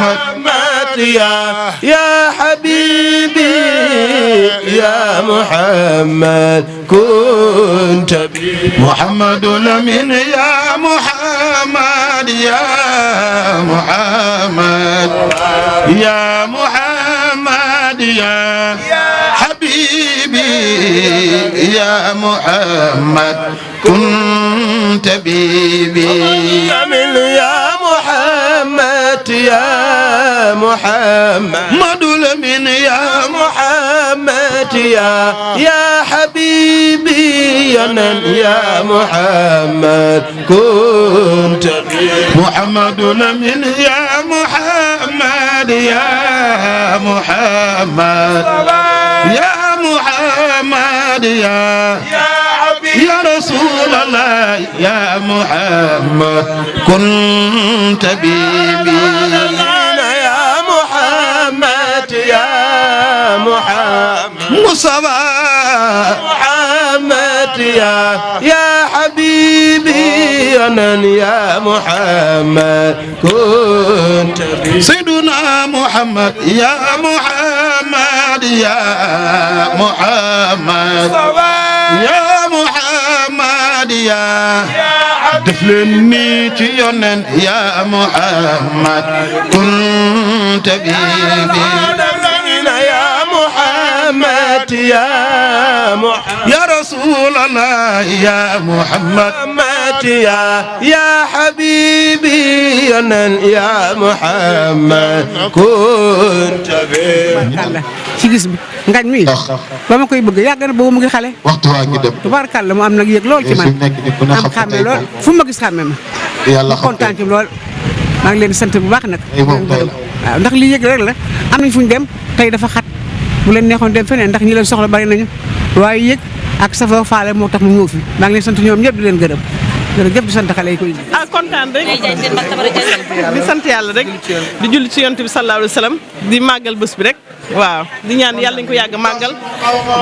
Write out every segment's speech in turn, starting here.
محمد يا حبيبي يا محمد كنت بي محمد لمن يا محمد يا محمد يا محمد يا حبيبي يا محمد كنت بيبي من يا محمد يا محمد مدل من يا محمد يا حبيبي يا محمد كنت بيبي محمد من يا محمد يا محمد يا محمد يا رسول الله يا محمد كنت بيبي يا محمد يا محمد مصطفى محمد يا حبيبي يا محمد كنت بيبي سيدنا محمد يا محمد يا محمد يا محمد يا دفلني تيونن يا محمد كنت بيبي يا محمد يا رسول الله يا محمد يا حبيبي يا محمد كنت بيبي ci gis bi ngañ mi ba ma koy bëgg yàgg na boobu mu ngi xale waxtu waa ngi dem tubaarkàlla mu am nag yëg lool ci man am xàmme lool fu ma gis xàmme ma yàlla xam kontaan ci lool maa ngi leen di sant bu baax nag waaw ndax li yëg rek la am nañ fu ñu dem tey dafa xat bu leen neexoon dem feneen ndax ñi leen soxla bari nañu waaye yëg ak safa faale moo tax mu ñëw fi maa ngi leen sant ñoom ñëpp di leen gërëm jërëjëf di sant xale yi koy kontaan rek di sant yàlla rek di julli ci yonent bi sallallahu alayhi wa sallam di màggal bés bi rek waaw di ñaan yàlla ñu ko yàgg màggal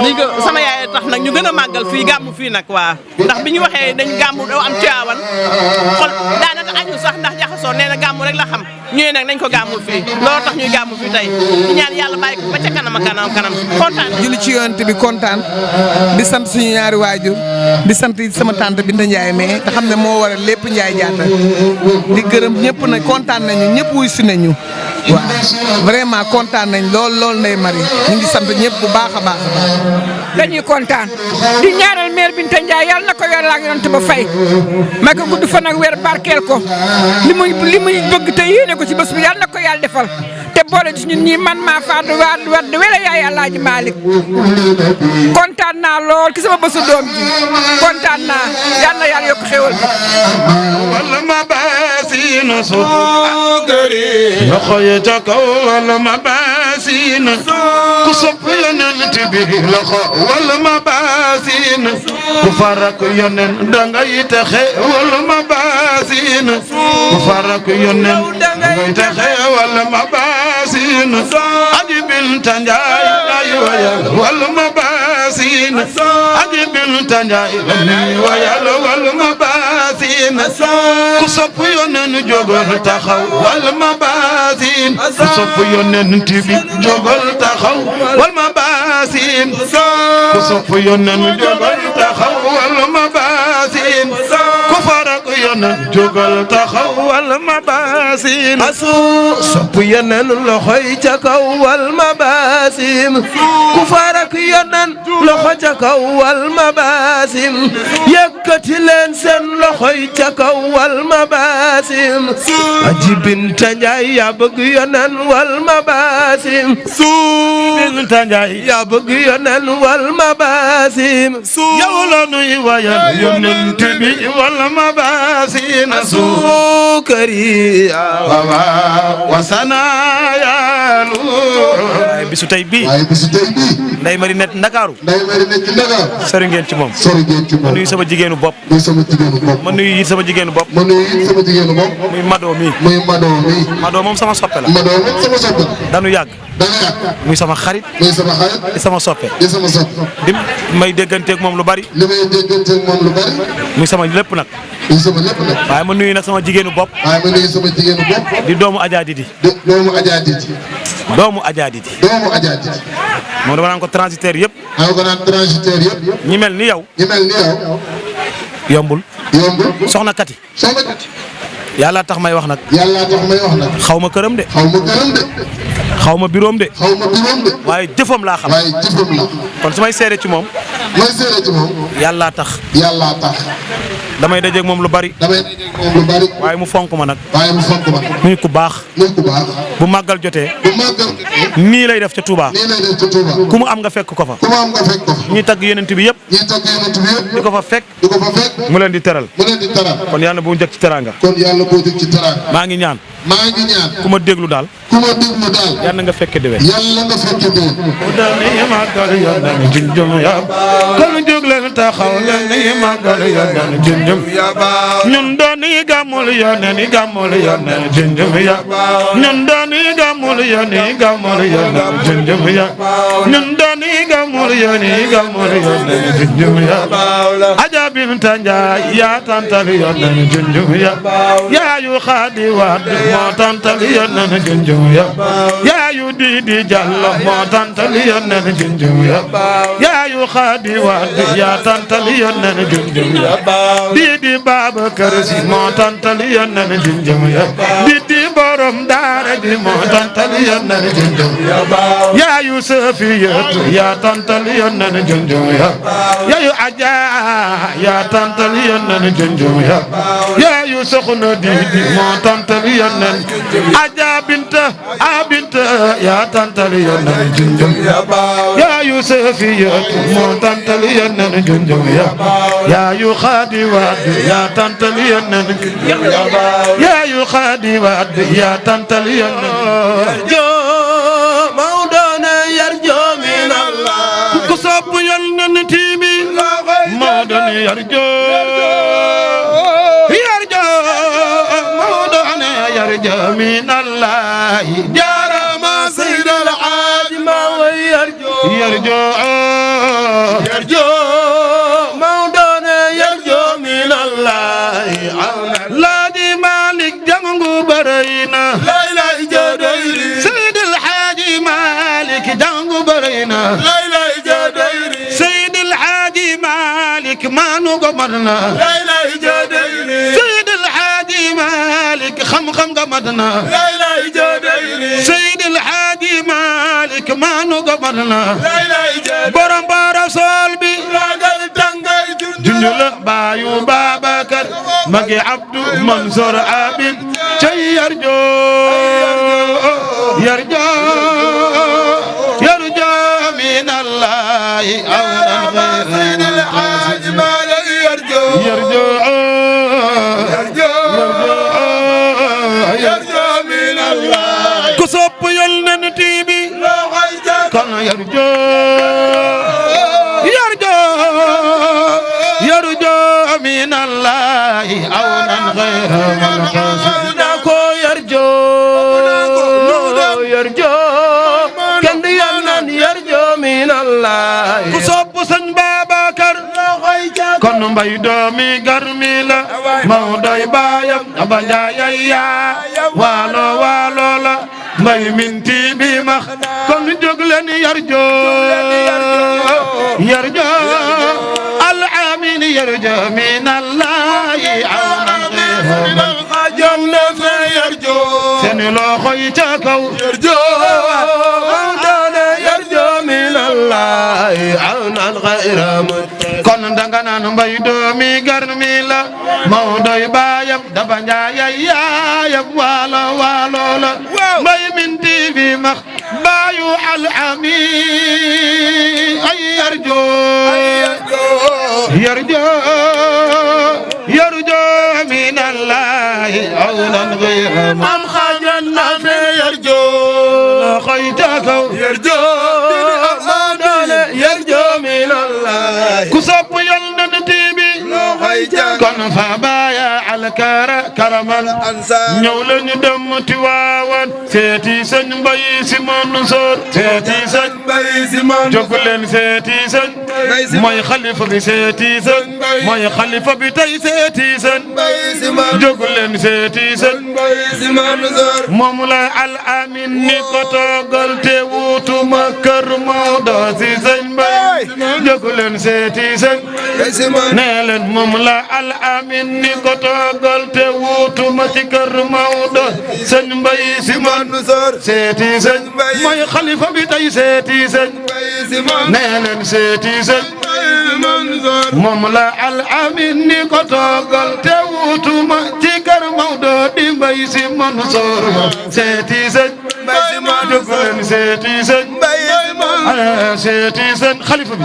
di ko sama yaay tax nag ñu gën a màggal fii gàmmu fii nag waaw ndax bi ñu waxee dañ gàmmu doo am Tiwaawan xol daanaka añu sax ndax jaxasoo nee na gàmmu rek la xam ñëwee nag nañ ko gàmmul fii loolu tax ñuy gàmmu fii tey di ñaan yàlla bàyyi ko ba ca kanam kanam kontaan julli ci yonent bi kontaan di sant suñu ñaari waajur di sant sama tante Binta Ndiaye mais nga xam ne moo waral lépp Ndiaye jaata di gërëm ñëpp nag kontaan nañu ñëpp wuy si nañu waaw vraiment kontaan nañ lool Ndeye Marie ñu ngi sant ñëpp bu baax a baax a baax. dañuy kontaan di ñaanal maire Binta Ndiaye yàlla na ko yor ak yonent ba fay may ko gudd fan ak weer barkeel ko li muy bëgg te yéene ko ci bés bi yàlla na ko yàlla defal te boole ci ñun ñii man maa faatu waat wala yaay Alaaji Malick kontaan naa lool ki sama bésu doom ji kontaan naa yàlla na yàlla yokk xéwal bi. wala ma baasina sukari loxo yi ca kaw wala ma baasina ku sopp yonent bi loxo wala ma baasina ku farak yonent dangay texe wala ma baasina ku farak yonent dangay texe wala ma baasina aji Binta Njaay ay wayal wala ma baasina aji Binta Njaay ay wayal wala ma baasina ku sopp yonent jógal taxaw wal ma baasin ku sopp yonent bi jógal taxaw wal ma baasin ku sopp yonent jógal taxaw wal ma baasin ku farak yonent jógal taxaw wal ma baasin asu sopp yonent loxoy ca kaw wal ma baasin ku farak yonent loxo ca kaw wal ma baasin yëkkati leen seen loxoy ca kaw wal ma baasin aji Binta Njaay yaa bëgg yonen wal ma baasin Binta Njaay yaa bëgg yonen wal ma baasin yow la nuy wayal yonent bi wal ma baasin sukari wasana yaalu waaye bisu tey bii Ndeye Marie nekk Ndakaaru sori ngeen ci moom ma nuyu sama jigéenu bopp ma nuyu it sama jigéenu bopp muy Mado mi Mado moom sama soppe la danu yàgg muy sama xarit di sama soppe di may dégganteeg moom lu bari muy sama lépp nag di sama lépp nag. waaye ma nuyu nag sama jigéenu bopp. waaye ma nuyu sama jigéenu bopp. di doomu Adja Didi. doomu Adja Didi. doomu Adja Didi. doomu Adja Didi. moom dama naan ko transitaire yëpp. maa ngi ko naan transitaire yëpp. ñi mel ni yow. ñi mel ni yow. yombul. yombul. soxna Kati. soxna Kati. yàlla tax may wax nag. yàlla tax may wax nag. xaw ma këram de. xaw ma këram de. xaw ma biroom de. xaw ma biroom de. waaye jëfam laa xam. waaye jëfam la. kon su may seede ci moom. may seede ci moom. yàlla tax. yàlla tax. damay dajeeg moom lu bari. damay dajeeg moom lu bari. waaye mu fonk ma nag. waaye mu fonk ma. muy ku baax. muy ku baax. bu màggal jotee. bu màggal jotee. nii lay def ca Touba. nii lay def ca Touba. ku mu am nga fekk ko fa. ku mu am nga fekk ko fa. ñuy tagg yonent bi yëpp. ñuy tagg yonent bi yëpp. di ko fa fekk. di ko fa fekk. mu leen di teral. mu leen di teral. kon yàlla bu mu njëkk ci teraanga. kon yàlla boo jóg ci teraanga. maa ngi ñaan. maa ngi ñaan. ku ma déglu daal. ku ma déglu daal. yàlla nga fekke déwén. yàlla nga fekke déwén. kon jóg leen taxaw leen ni màggal yónneen junjum ñun doon yi gàmmul yónneen yi gàmmul yónneen junjum ya ñun doon yi gàmmul yónneen yi gàmmul yónneen junjum ya ñun doon yi gàmmul yónneen yi gàmmul yónneen junjum ya Aja Binta Njaay yaa tantal yónneen junjum ya yaayu Xaadi Waad moo tantal yónneen junjum ya yaayu Didi Jallo moo tantal yónneen junjum ya yaayu Xaadi Waad yaa tantal yónneen junjum ya Didi Babakar Si moo tantal yónneen junjum ya Didi borom daara ji moo tantal yónneen junjum ya yaayu Safiyatu yaa tantal yónneen junjum ya yaayu Aja yaa tantal yónneen junjum ya yaayu Soxna Didi moo tantal yónneen Aja Binta yaa tantal yónneen junjum ya yaayu Safiyatu moo tantal yónneen junjum ya yaayu Xaadi Waad yaa tantal yónneen yaayu Xaadi Waad yaa tantal yónneen jo Mawdoona yarjo min Allah ku sopp yónneen tiimi Mawdoona yarjo Mawdoona yarjo min Allah jaarama Seydal Haaji Maalik yarjo Mawdoona yarjo min Allah Laaji Maalik jangu barayna Seydal Haaji Maalik jangu barayna Seydal Haaji Maalik maanu go marna Seydal Haaji Maalik xam-xam nga madna Seydal Haaji Maalik maanu go marna borom bara sol bi junjula baayu Babakar magi Abdu Mansour Abid cay yarjo min Allah ku sopp yónneen tiibi kon yarjo min Allah awnan ghayra man ko yarjo kenn yónneen yarjo min Allah ku sopp Sëñ Babakar kon mbay doomi garmi la Mawdoy baayam Aba Njaay yaa waalo la mbay min tiibi max kon jóg leen yarjo al-aamin yarjo min Allah awnan ghayra man yarjo seen loxo yi ca kaw yarjo min Allah awnan ghayra man kon danga naan mbay doomi garmi la Mawdoy baayam Aba Njaay yaayam waalo la mbay min tiibi max baayu al-aamin ay yarjo min Allah awnan ghayra man xajanna fe yarjo khaytaka yarjo min Allah ku sopp yónneen tiibi kon fa baaya alkara karamal ñëw lañu dem Tiwaawan seeti Sëñ Mbay Si Mansour seeti Sëñ Mbay Si Mansour jóg leen seeti Sëñ mooy xalifa bi seeti sën mooy xalifa bi tey seeti sën jóg leen seeti sën moom la al amin ni ko toogal te wutuma kër Maodo si sëñ Mbay jóg leen seeti sën nee leen moom la al amin ni ko toogal te wutuma ci kër Maodo sëñ Mbay si man seeti sëñ mooy xalifa bi tey seeti sëñ nee leen seeti sëñ moom la al amin ni ko toogal te wutuma ci kër Maodo di Mbay si Mansoor seeti sëñ jóg leen seeti sëñ seeti sëñ xalifa bi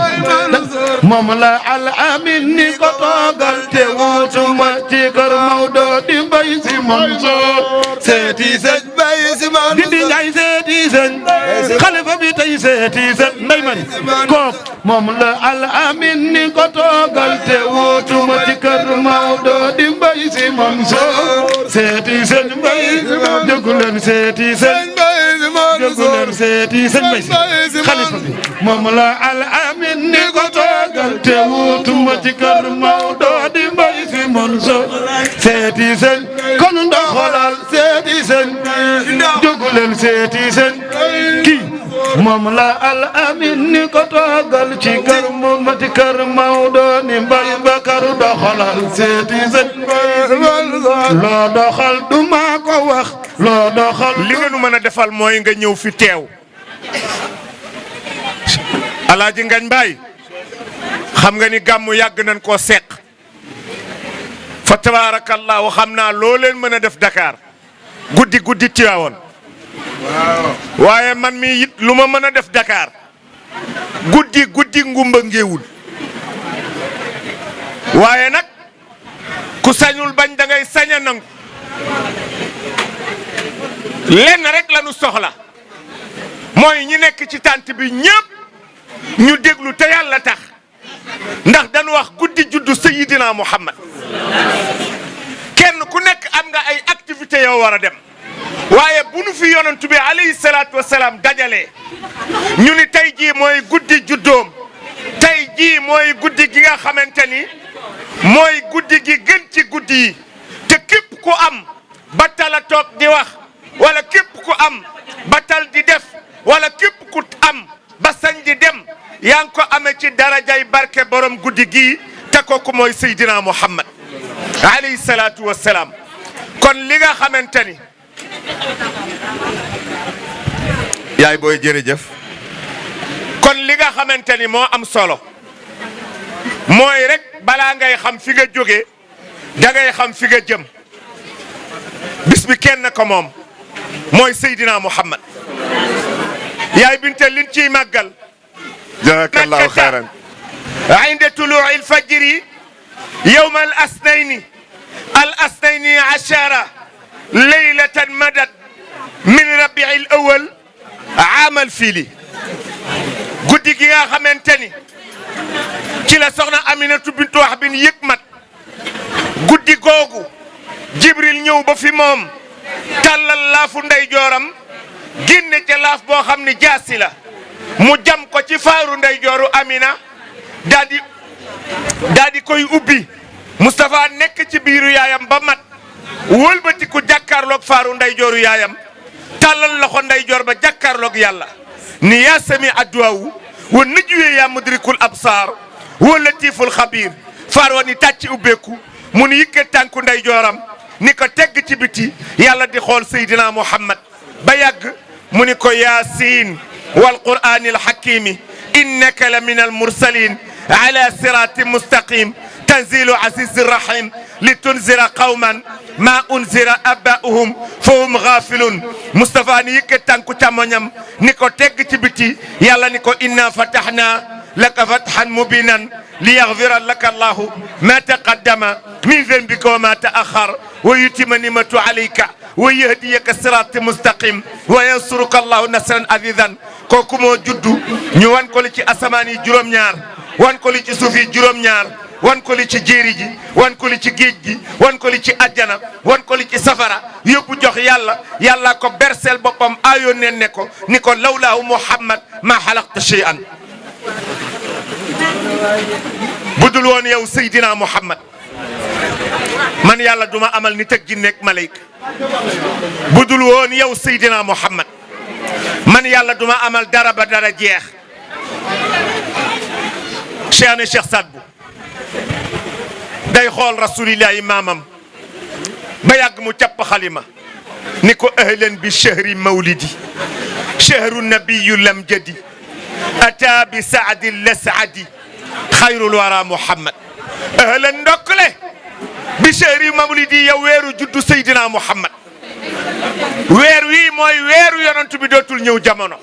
moom la al amin ni ko toogal te wutuma ci kër Maodo di Mbay si Mansoor seeti sëñ di Njaay seeti sëñ xalifa bi tey seeti sëñ Ndey Mari kook moom la al amin ni ko toogal te wutuma ci kër Maodo di Mbay si Mansoor seeti sëñ Mbay jóg leen seeti sëñ jóg leen seeti sëñ Mbay si xalifa bi moom la al amin ni ko toogal te wutuma ci kër Maodo di Mbay si Mansoor seeti sëñ kon ndoxolal seeti sëñ jóg leen seeti sëñ kii moom la al amin ni ko toogal ci kër ma ci kër Maodo ni Mbay Bakar doxalal seeti sëñ loo doxal du maa ko wax loo doxal li nga nu mën a defal mooy nga ñëw fi teew Alaaji Ngagne Mbaye xam nga ni gàmmu yàgg nañ koo seq fa tabaarakallaahu xam naa loo leen mën a def Dakar guddi Tiwaawoon waaye man mi it lu ma mën a def Dakar guddi ngumba ngeewul waaye nag ku sañul bañ da ngay sañ a nangu lenn rek la nu soxla mooy ñi nekk ci tànt bi ñëpp ñu déglu te yàlla tax ndax dañu wax guddi juddu Seydina Muhammad kenn ku nekk am nga ay activités yoo war a dem waaye bu nu fi yonent bi alayhi salaatu wasalaam dajalee ñu ni tey jii mooy guddi juddoom tey jii mooy guddi gi nga xamante ni mooy guddi gi gën ci guddi yi te képp ku am ba tala toog di wax wala képp ku am ba tal di def wala képp ku am ba sañ di dem yaa ngi ko amee ci darajay barke borom guddi gii te kooku mooy Seydina Muhammad alayhi salaatu wasalaam kon li nga xamante ni yaay booy jërëjëf kon li nga xamante ni moo am solo mooy rek balaa ngay xam fi nga jóge da ngay xam fi nga jëm bis bi kenn ko moom mooy Seydina Muhammad yaay binte liñ ciy màggal jazakallahu xayran inda tuluu'i al-fajri yawma al-asnayni ashara laylatan madat min rabi'il awwal aamal fiili guddi gi nga xamante ni ci la soxna Aminatu bintu Wahb yëg mat guddi googu Jibril ñëw ba fi moom tàllal laafu ndeyjooram génne ca laaf boo xam ni jaasi la mu jam ko ci faaru ndeyjooru Amina daa di koy ubbi Moustapha nekk ci biiru yaayam ba mat wëlbati ku jàkkaarloog faaru ndeyjooru yaayam tàllal loxo ndeyjoor ba jàkkaarloog yàlla ni yaa sami adduwaawu wa najwee yaa mudrikul absaar wa latiful xabiir faar wa ni tàcci ubbeeku mu ni yëkkat tànku ndeyjooram ni ko tegg ci biti yàlla di xool Seydina Muhammad ba yàgg mu ni ko yaasiin wal qur'aanil hakiimi innaka la min al mursaliin ala siraatin mustaqim tanzilu azizir rahim li tunzira qawman ma unzira abaa'uhum fa hum gaafiluun Moustapha ni yëkkat tànku càmmoñam ni ko tegg ci biti yàlla ni ko inna fatahna laka fathan mubinan liyaghfira laka allahu ma taqaddama min dhanbika wa ma ta'akhkhar wa yutimma ni'matahu alayka wa yahdiyaka siratan mustaqim wa yansuruka allahu nasran azizan kooku moo juddu ñu wan ko li ci asamaan yi juróom-ñaar wan ko li ci suuf yi juróom-ñaar wan ko li ci jéeri ji wan ko li ci géej gi wan ko li ci àjjana wan ko li ci safara yóbbu jox yàlla ko bersel boppam aayoo nen ne ko ni ko lawlaahu Muhammad ma xalaqta shay'an budul woon yow Seydina Muhammad man yàlla duma amal nit ak jinne ak malayka budul woon yow Seydina Muhammad man yàlla duma amal dara ba dara jeex Cheikh Saad Bou day xool rasulillahi maamam ba yàgg mu capp xalima ni ko ahlan bi shahri mawlidi shahru nabiyu lam jadi ata bi saadi lasadi xayrul wara Muhammad ahlan ndokkle bi shahri mawlidi yow weeru juddu Seydina Muhammad weer wii mooy weeru yonent bi dootul ñëw jamono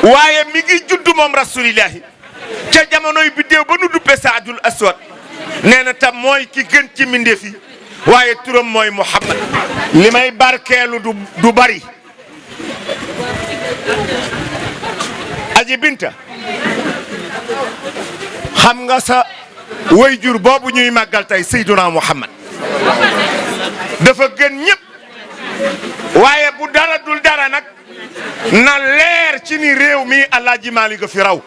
waaye mi ngi juddu moom rasulillahi ca jamonoy biddéew ba nu duppe saadul aswad nee na tam mooy ki gën ci mbindeef yi waaye turam mooy Muhammad li may barkeelu du bari aji binta xam nga sa wayjur boobu ñuy màggal tey Seydina Muhammad dafa gën ñëpp waaye bu dara dul dara nag na leer ci ni réew mi Alaaji Maalik ga fi raw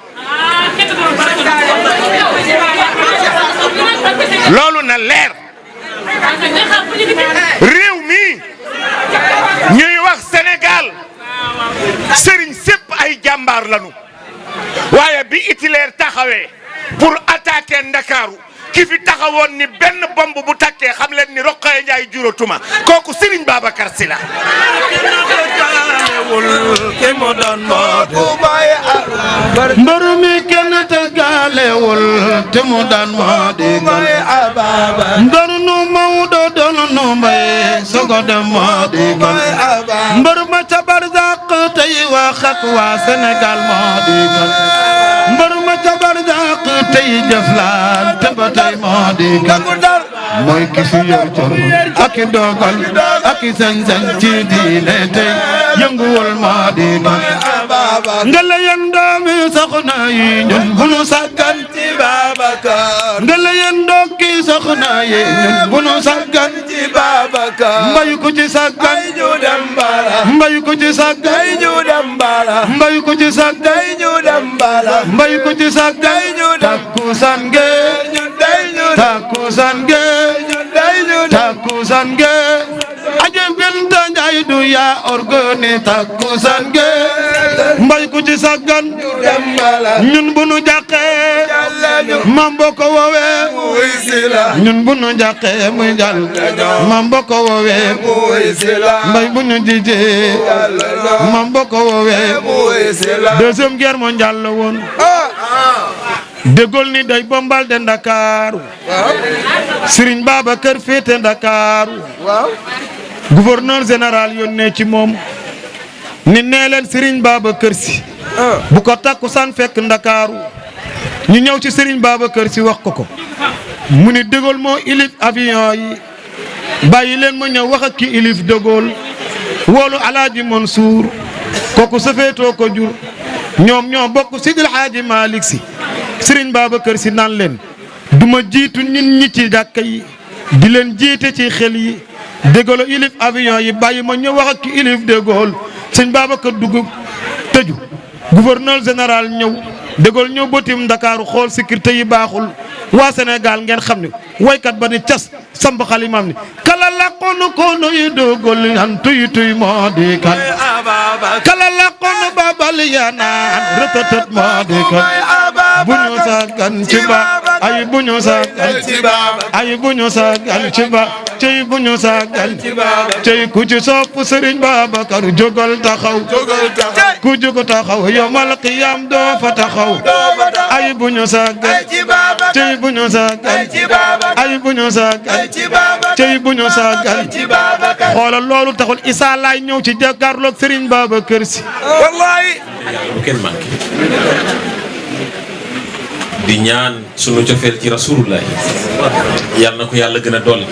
loolu na leer réew mi ñuy wax Sénégal sëriñ sépp ay jàmbaar lañu waaye bi Hitler taxawee pour attaquer Ndakaaru ki fi taxawoon ni benn bomb bu takkee xam leen ni Rokhaya Ndiaye juróotuma kooku Serigne Babacar Sy la mbër mi kenn tëggaalewul te mu daan moo di mbër nu Maodo doon nu mbay sogo dem moo di mbër ma ca barzaq tey wax ak waa Sénégal moo di mbër ma ca barzaq tey jëflante ba tey moo di mooy ki fi yor cor ak i dogal ak i sañ-sañ ci diine tey yënguwul moo di ngela yen doomi soxna yi ñun bu nu sàggan ci Babacar ngela yen ndokki soxna yi ñun bu nu sàggan ci Babacar mbay ku ci sàggan ay ñu dem bala mbay ku ci sàggan ay ñu dem bala mbay ku ci sàggan ay ñu dem bala mbay ku ci sàggan ay ñu dem takkusaan ge ñun day ñu takkusaan ge ñun day ñu takkusaan ge aje Binta Njaay du yaa organise takkusaan ge mbay ku ci sàggan ñun bu nu jàqee mam boko woowee ñun bu nu jàqee muy jàll mam boko woowee mbay bu ñu jijee mam boko woowee deuxième guerre mondiale la woon De Gaulle ni day bombardé Ndakaaru Serigne Babacar féete Ndakaaru gouverneur général yónnee ci moom ni nee leen Serigne Babacar Sy bu ko takkusaan fekk Ndakaaru ñu ñëw ci Serigne Babacar Sy wax ko mu ni De Gaulle moo ilif avion yi bàyyi leen ma ñëw wax ak ki ilif De Gaulle woolu Alaaji Mansour kooku safeetoo ko jur ñoom ñoo bokk Sidil Haaji Malick Sy Serigne Babacar Sy naan leen duma jiitu ñun ñi ci jàkka yi di leen jiite ci xel yi De Gaulle ilif avion yi bàyyi ma ñëw wax ak ki ilif De Gaulle Serigne Babacar dugg tëju gouverneur général ñëw De Gaulle ñëw botim Ndakaaru xool sécurité yi baaxul waa Sénégal ngeen xam ne waykat ba ni cas samb xalimaam ni kala laqoonu koonu yi De Gaulle an tuy tuy moo di kan kala laqoonu babal yanaan rëtëtët moo di kan bu ñu sàggan ci ba ay bu ñu sàggan ci ba ay bu ñu sàggan ci ba cey bu ñu sàggan ci ba cey ku ci sopp Serigne Babacar jógal taxaw ku jóg taxaw yomal qiyam doo fa taxaw ay bu ñu sàggan cey bu ñu sàggan ay bu ñu sàggan cey bu ñu sàggan xoolal loolu taxul Issa Laye ñëw ci jàkkaarloog Serigne Babacar Sy wallahi bu kenn manqué di ñaan sunu cofeel ci rasulullah yal na ko yàlla gën a dolli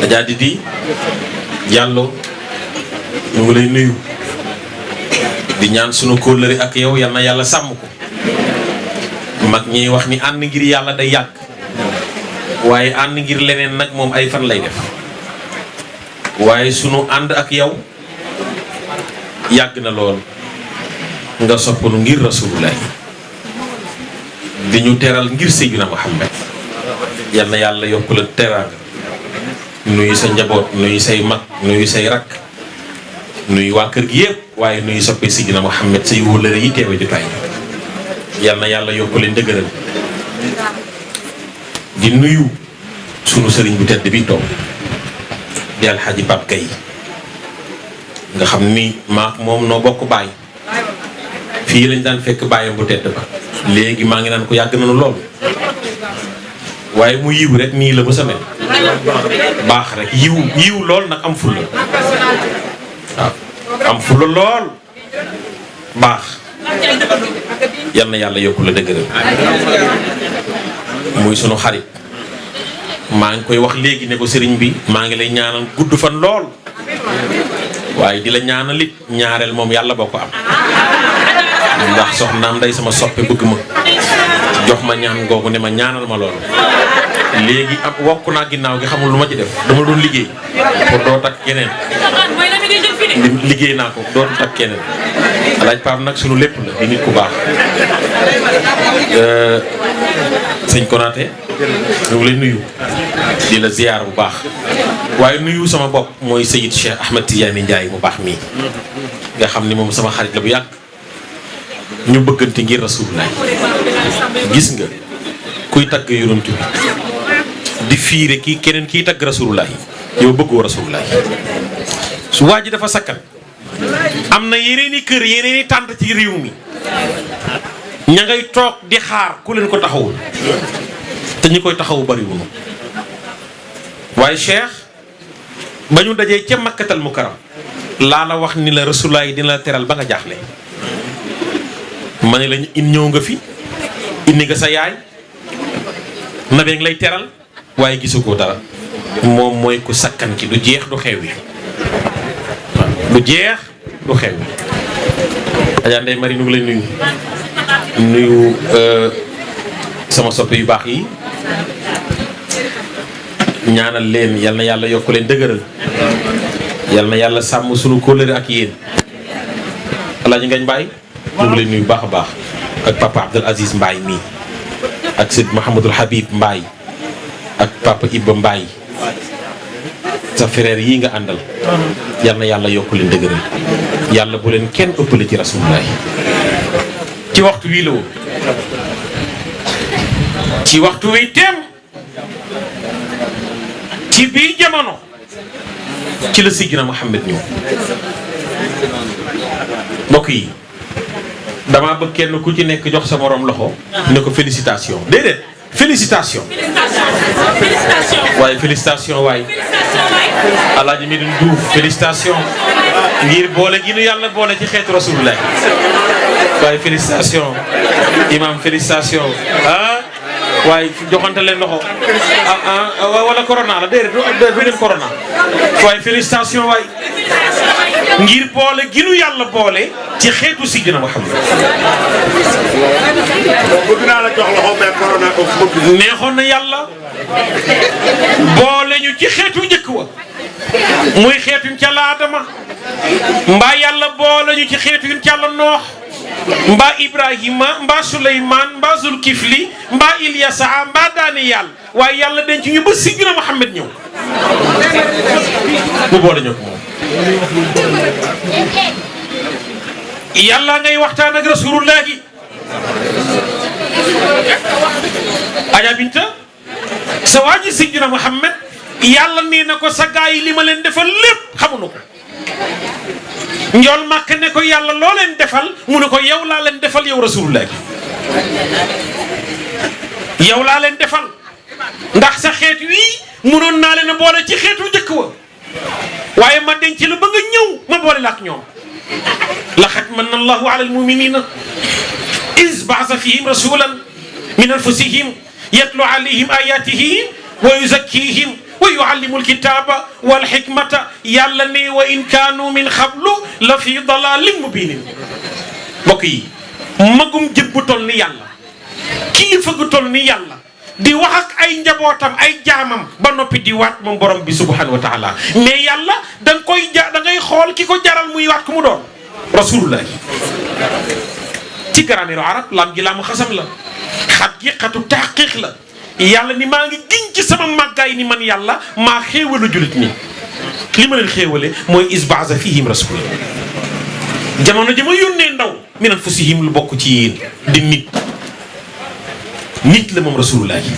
Adja Didi Diallo ñu ngi lay nuyu di ñaan sunu kóllëre ak yow yal na yàlla sàmm ko mag ñiy wax ni ànd ngir yàlla day yàgg waaye ànd ngir leneen nag moom ay fan lay def waaye sunu ànd ak yow yàgg na lool nga sopp nu ngir rasulullah di ñu teral ngir Seydina Muhammad yal na yàlla yokk la teraanga nuyu sa njaboot nuyu say mag nuyu say rakk nuyu waa kër gi yëpp waaye nuyu soppee Seydina Muhammad say wóllëre yi teewe jotaay yal na yàlla yokk leen dëgëral di nuyu sunu sëriñ bu tedd bi toog di alxaaji Pape Gaye nga xam ni maak moom noo bokk baay fii lañ daan fekk baayam bu tedd ba léegi maa ngi naan ko yàgg nañu lool waaye mu yiw rek nii la ba sa mel baax rek yiw lool nag am fulla waaw am fulla lool baax yal na yàlla yokku la dëgëral muy sunu xarit maa ngi koy wax léegi ne ko sëriñ bi maa ngi lay ñaanal gudd fan lool waaye di la ñaanal it ñaareel moom yàlla boo ko am ndax soxnaam day sama soppe bëgg ma jox ma ñaan googu ne ma ñaanal ma lool léegi am wokk naa ginnaaw gi xamul lu ma ci def dama doon liggéey pour doo takk keneen liggéey naa ko dootu takk keneen alaaj Pape nag sunu lépp la di nit ku baax sëñ Konaté ñu ngi lay nuyu di la ziyaar bu baax waaye nuyu sama bopp mooy Seyid Cheikh Ahmed Tidiane Ndiaye mu baax mii nga xam ni moom sama xarit la bu yàgg ñu bëggante ngir rasulullah gis nga kuy tagg yonent bi di fiire kii keneen kiy tagg rasulullah yow bëggoo rasulullah su waa ji dafa sakkan am na yeneeni kër yeneeni tànt ci réew mi ña ngay toog di xaar ku leen ko taxawul te ñi koy taxawu bariwunu waaye Cheikh ba ñu dajee ca Makkatal Mukarram laa la wax ni la rasulullah yi dina la teral ba nga jaaxle ma ne lañu ñëw nga fi indi nga sa yaay nabee ngi lay teral waaye gisu ko dara moom mooy ku sakkan ki du jeex du xew wi du jeex du xew wi Adja Ndeye Marie nu ngi lay nuyu sama soppe yu baax yi ñaanal leen yal na yàlla yokk leen dëgëral yal na yàlla sàmm sunu kóllëre ak yéen Alaaji Ngañ Mbaay ñu ngi leen nuyu baax a baax ak papa Abdul Aziz Mbaay mii ak sëñ Mahamadul Habib Mbaay ak papa Ibba Mbaay sa frère yii nga àndal yal na yàlla yokk leen dëgëral yàlla bu leen kenn ëppale ci rasulullah ci waxtu wii la woon ci waxtu wi teem ci biir jamono ci la Seydina Muhammad ñëw mbokk yi damaa bëgg kenn ku ci nekk jox sa morom loxo ne ko félicitation déedéet félicitation waaye félicitation waaye Alaaji Medoune Diouf félicitation ngir boole gi nu yàlla boole ci xeetu rasulullah waaye félicitation imam félicitation waaye joxante leen loxo wala corona la déedéet du leen corona waaye félicitation waaye ngir boole gi nu yàlla boole ci xeetu Seydina Muhammad bëgg naa la jox loxo mais corona ko neexoon na yàlla boole ñu ci xeetu njëkk wa muy xeetuñ ca Aadama mbaa yàlla boole ñu ci xeetuñ ca Noox mbaa Ibrahima mbaa Suleymaan mbaa Zulkifli mbaa Ilyasa mbaa Daniyal waaye yàlla denc ñu ba Seydina Muhammad ñëw mu boole ñu ko moom yàlla ngay waxtaan ak rasulullahi Aja Binta sa waa ji Seydina Muhammad yàlla nee na ko sa gaa yi li ma leen defal lépp xamuñu ko njool màkk ne ko yàlla loo leen defal mu ne ko yow laa leen defal yow rasulullahi yow laa leen defal ndax sa xeet wii mënoon naa leen a boole ci xeetu njëkk wa waaye ma denc la ba nga ñëw ma boole la ak ñoom laqad manna allahu ala almuminina iz ba'atha fihim rasulan min anfusihim yatlu alayhim ayatihi wa yuzakkihim wa yuallimu alkitaba walhikmata yàlla ne wa in kaanu min qablu la fi dalalin mubinin mbokk yi magum jëbbu tol ni yàlla kilifa gu tol ni yàlla di wax ak ay njabootam ay jaamam ba noppi di waat moom borom bi subhanahu wa taala mais yàlla da nga koy da ngay xool ki ko jaral muy waat ku mu doon rasulullah ci grammaire arab laam gi laamu xasam la xat gi xatu taxqiq la yàlla ni maa ngi giñ ci sama màggaay ni man yàlla maa xéewalu julit ñi li ma leen xéewale mooy isbaasa fihim rasul jamono ji ma yónnee ndaw min anfusihim lu bokk ci yéen di nit la moom rasulullah yi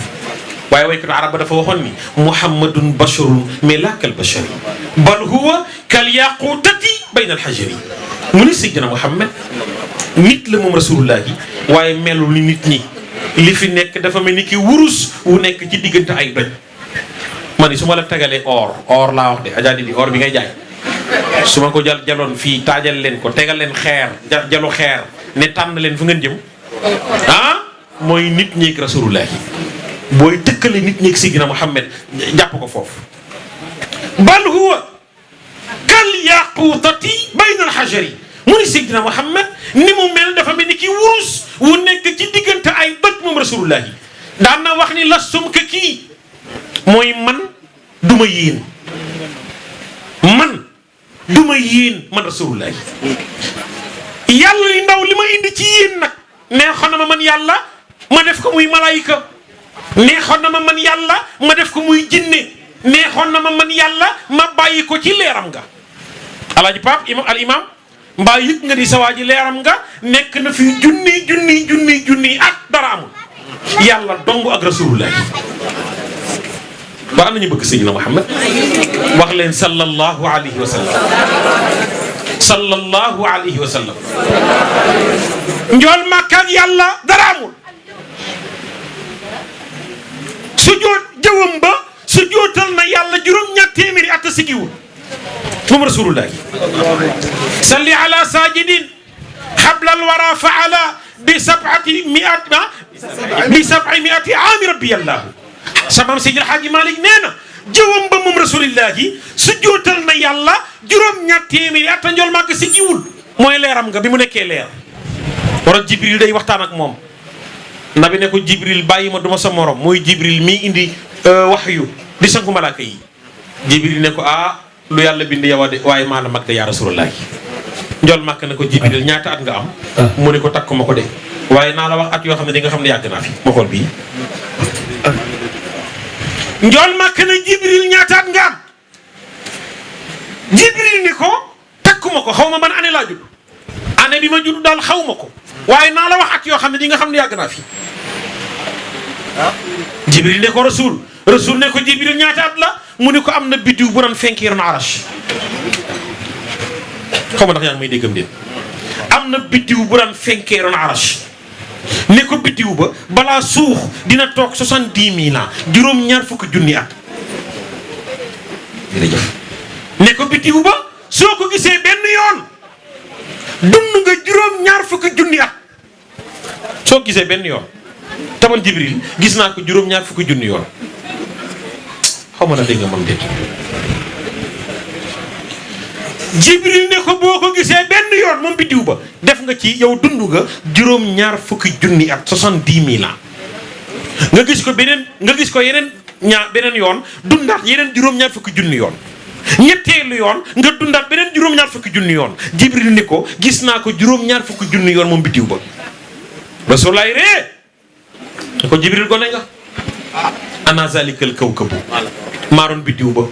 waaye waykatu arab ba dafa waxoon ni muhammadun basharun mais laa kal bashari bal huwa kal yaqutati bayna alxajari mu ni sayyidina muhammad nit la moom rasulullah yi waaye melul ni nit ñi li fi nekk dafa mel ni ki wurus wu nekk ci diggante ay doj ma ni su ma la tegalee or laa wax de Adja Didi or bi ngay jaay su ma ko jaloon fii taajal leen ko tegal leen xeer jalu xeer ne tànn leen fu ngeen jëm ah mooy nit ñeeg rasulullah yi booy tëkkale nit ñeeg Seydina Muhammad jàpp ko foofu bal huwa kal yaqutati bayna alxajari mu ni Seydina Muhammad ni mu mel dafa mel ni ki wurus wu nekk ci diggante ay doj moom rasulullah yi daan na wax ni lastum ka kii mooy man duma yéen man rasulullah yi yàlla li ndaw li ma indi ci yéen nag neexoon na ma man yàlla ma def ko muy malaayika neexoon na ma man yàlla ma def ko muy jinne neexoon na ma man yàlla ma bàyyi ko ci leeram nga alaaji Pape al imam mbaa yëg nga di sa waa ji leeram nga nekk na fi junni at dara amul yàlla dong ak rasulullah ba am nañu bëgg Seydina Muhammad wax leen sallallahu alayhi wa sallam sallallahu alayhi wa sallam njool Makka ak yàlla dara amul su joot jëwam ba su jootal na yàlla juróom-ñaar téeméeri at sigiwul moom rasulullah salli ala sajidin hablal wara faala bi sab'i mi'ati aami rabbi yallahu sabam Seydi El Hadji Malick nee na jëwam ba moom rasulillahi su jootal na yàlla juróom-ñaar téeméeri at njool Makka sigiwul mooy leeram nga bi mu nekkee leer war Jibril day waxtaan ak moom nabi ne ko Jibril bàyyi ma duma sa morom mooy Jibril mii indi waxyu di sangu malaaka yi Jibril ne ko lu yàlla bind yow de waaye maa la mag de yaa rasulullah njool Makka ne ko Jibril ñaata at nga am mu ne ko takkuma ko de waaye naa la wax at yoo xam ne di nga xam ne yàgg naa fi ma xool bii njool Makka ne Jibril ñaata at nga am Jibril ni ko takkuma ko xaw ma ban année laa judd année bi ma judd daal xaw ma ko waaye naa la wax at yoo xam ne di nga xam ne yàgg naa fi Jibril ne ko rasul ne ko Jibril ñaata at la mu ne ko am na biddiw bu doon fenk ron arash xaw ma ndax yaa ngi may déggam déet am na biddiw bu doon fenkee ron arash ne ko biddiw ba balaa suux dina toog 70 000 ans juróom-ñaar fukki junni at jërëjëf ne ko biddiw ba soo ko gisee benn yoon dund nga juróom-ñaar fukki junni at soo ko gisee benn yoon taman Jibril gis naa ko juróom-ñaar fukki junni yoon xaw ma na dégg nga moom déet Jibril ne ko boo ko gisee benn yoon moom biddiw ba def nga ci yow dund nga juróom-ñaar fukki junni at 70 000 ans nga gis ko yeneen beneen yoon dundaat yeneen juróom-ñaar fukki junni yoon ñetteelu yoon nga dundaat beneen juróom-ñaar fukki junni yoon Jibril ne ko gis naa ko juróom-ñaar fukki junni yoon moom biddiw ba Rasulaay ree ne ko Jibril gone nga ana zalikal kawkabu maaroon biddiw ba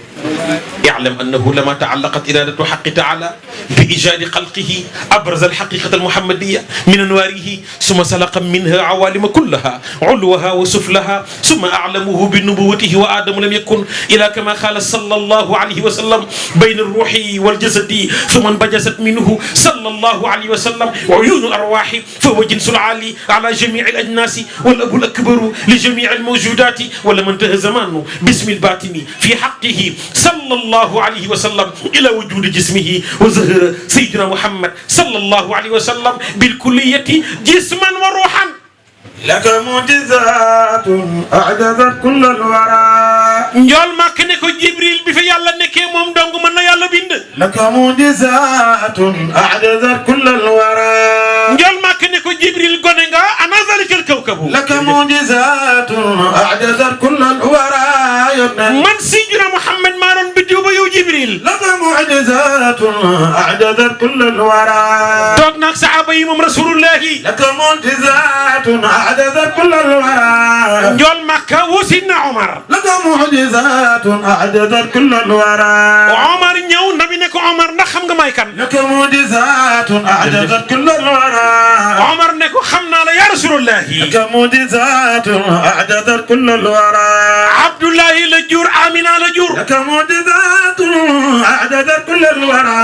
يعلم أنه لما تعلقت إرادة حق تعالى بإيجاد خلقه أبرز الحقيقة المحمدية من أنواره ثم سلق منها عوالم كلها علوها وسفلها ثم أعلمه بنبوته وآدم لم يكن إلى كما قال صلى الله عليه وسلم بين الروح والجسد ثم انبجست منه صلى الله عليه وسلم وعيون الأرواح فهو جنس العالي على جميع الأجناس والأب الأكبر لجميع الموجودات ولم انتهى زمانه باسم الباطن في حقه صلى الله عليه وسلم إلى وجود جسمه وظهر سيدنا محمد صلى الله عليه وسلم بالكلية جسما وروحا لك معجزات أعجزت كل الورى نجول Makka ne ko Jibril bi fi yàlla nekkee moom dong mën na yàlla bind لك معجزات أعجزت كل الورى نجول Makka ne ko Jibril gone nga ana zalikal kawkabu لك معجزات أعجزت كل الورى man Seydina Muhammad maa doon biddiw ba yow Jibril لك معجزات أعجزت كل الورى toog naag saxaaba yi moom rasulullahi لك معجزات أعجزت كل الورى njool Makka woo Sidna Omar لك معجزات أعجزت كل الورى Omar ñëw nabi ne ko Omar ndax xam nga may kan لك معجزات أعجزت كل الورى Omar ne ko xam naa la ya rasulullahi لك معجزات أعجزت كل الورى Abdullahi la jur Amina la jur لك معجزات أعجزت كل الورى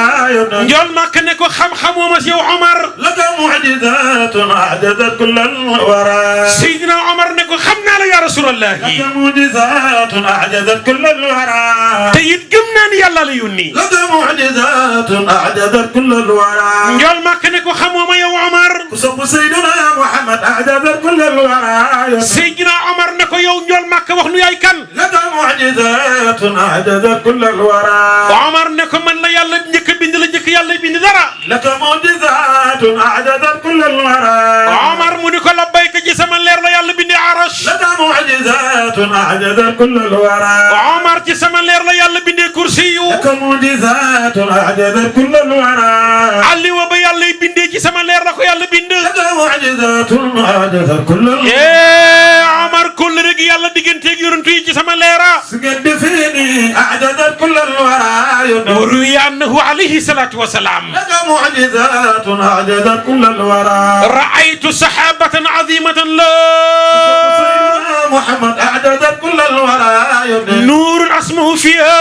njool Makka ne ko xam-xamoo ma si yow Omar لك معجزات أعجزت كل الورى Seydina Omar ne ko xam naa la ya rasulullahi لك معجزات أعجزت كل الورى te it gëm naa ni yàlla la yónni لك معجزات أعجزت كل الورى njool Makka ne ko xamoo ma yow Omar كسب سيدنا محمد أعجزت كل الورى Seydina Omar ne ko yow njool Makka wax nu yaay kan لك معجزات أعجزت كل الورى Omar ne ko man la yàlla njëkk a bind la njëkk yàlla bind dara لك معجزات أعجزت كل الورى Omar mu ni ko labbayka ci sama leer la yàlla bindee arash لك معجزات أعجزت كل الورى Omar ci sama leer la yàlla bindee kursi yu لك معجزات أعجزت كل الورى alli wa ba yàlla bindee ci sama leer la ko yàlla bind لك معجزات أعجزت كل الورى Omar kóll rek yàlla digganteeg yonentu yi ci sama leera سجد فيني أعجزت كل الورى wa ruwiya annahu alayhi salatu wa salaam لك معجزات أعجزت كل الورى ra'aytu sahabatan azimatan la محمد أعجزت كل الورى nuurun asmahu fiha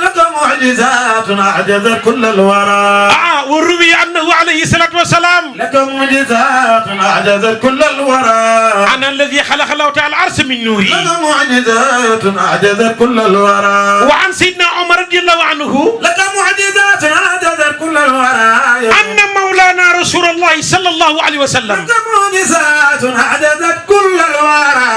لك معجزات أعجزت كل الورى wa ruwiya annahu alayhi salatu wa salaam لك معجزات أعجزت كل الورى ana alladhi khalaqa Allahu ta'ala al-arsha min nuri لك معجزات أعجزت كل الورى wa an sayyidina Umar radiyallahu anhu لك معجزات أعجزت كل الورى anna mawlana rasulullah sallallahu alayhi wa sallam لك معجزات أعجزت كل الورى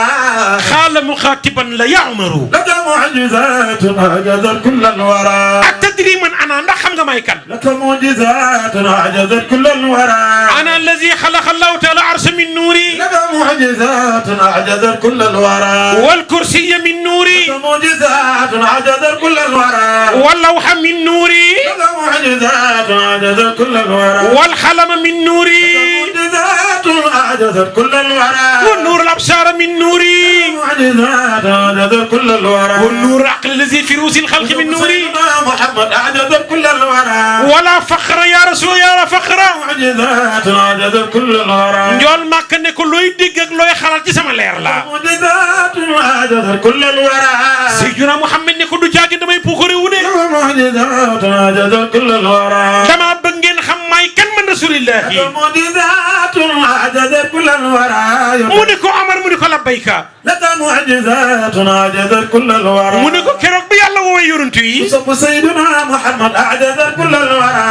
قال مخاطبا لا يا عمر لك معجزات أعجزت كل الورى أتدري من أنا ndax xam nga may kan لك معجزات أعجزت كل الورى أنا الذي خلق الله تعالى عرش من نوري لك معجزات أعجزت كل الورى والكرسي من نوري لك معجزات أعجزت كل الورى واللوح من نوري لك معجزات أعجزت كل الورى والحلم من نوري معجزات أعجزت كل الورى والنور الأبصار من نوري معجزات أعجزت كل الورى والنور العقل الذي في رؤوس الخلق من نوري محمد أعجزت كل الورى ولا فخر يا رسول يا لا فخر معجزات أعجزت كل الورى njool Makka ne ko looy dégg ak looy xalaat ci sama leer la معجزات أعجزت كل الورى Seydina Muhammad ne ko du caagi damay puukare wu de معجزات أعجزت كل الورى dama bëgg ngeen xam may kan man rasulillahi معجزات أعجزت كل الورى mu ne ko Omar mu ne ko labbayka لك معجزات أعجزت كل الورى mu ne ko keroog bi yàlla woowee yonent yi صب سيدنا محمد أعجزت كل الورى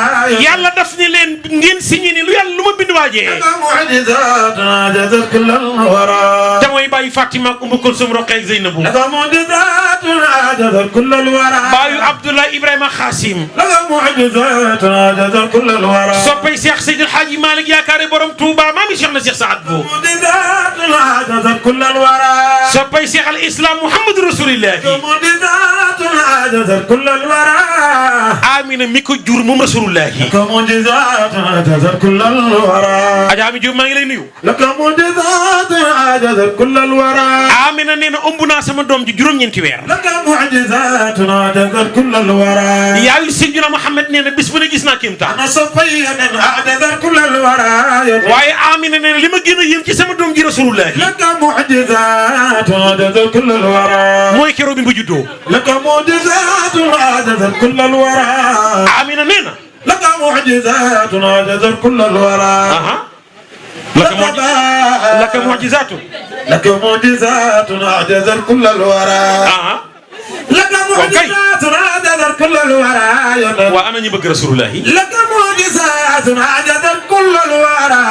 yàlla daf ni leen ngeen signé ni lu yàlla lu ma bind waajee لك معجزات أعجزت كل الورى damay bàyyi Fatima ak Umu Kulsum Roqe ak Zeynabu لك معجزات أعجزت كل الورى baayu Abdullah Ibrahima Xaasim لك معجزات أعجزت كل الورى soppay Cheikh Seydil Hadji Malick yaakaare borom Touba maami Cheikh na Cheikh Saad Bou معجزات أعجزت كل الورى soppay Cheikh al Islam Muhammad Rasulillahi معجزات أعجزت كل الورى Amina mi ko jur moom Rasulullahi لك معجزات أعجزت كل الورى Adja Ami Diop maa ngi lay nuyu لك معجزات أعجزت كل الورى Amina nee na ëmb naa sama doom ji juróom-ñeenti weer لك معجزات أعجزت كل الورى yaayu Seydina Muhammad nee na bis bu ne gis naa kéemtaan أنا صفيا أعجزت كل الورى waaye Amina nee na li ma gën a yëm ci sama doom ji Rasulullahi لك معجزات أعجزت كل الورى mooy keroog bi mu juddoo لك معجزات أعجزت كل الورى Amina nee na لك معجزات أعجزت كل الورى لك معجزات لك معجزات أعجزت كل الورى لك معجزات أعجزت كل الورى وأنا نبغى رسول الله لك معجزات أعجزت كل الورى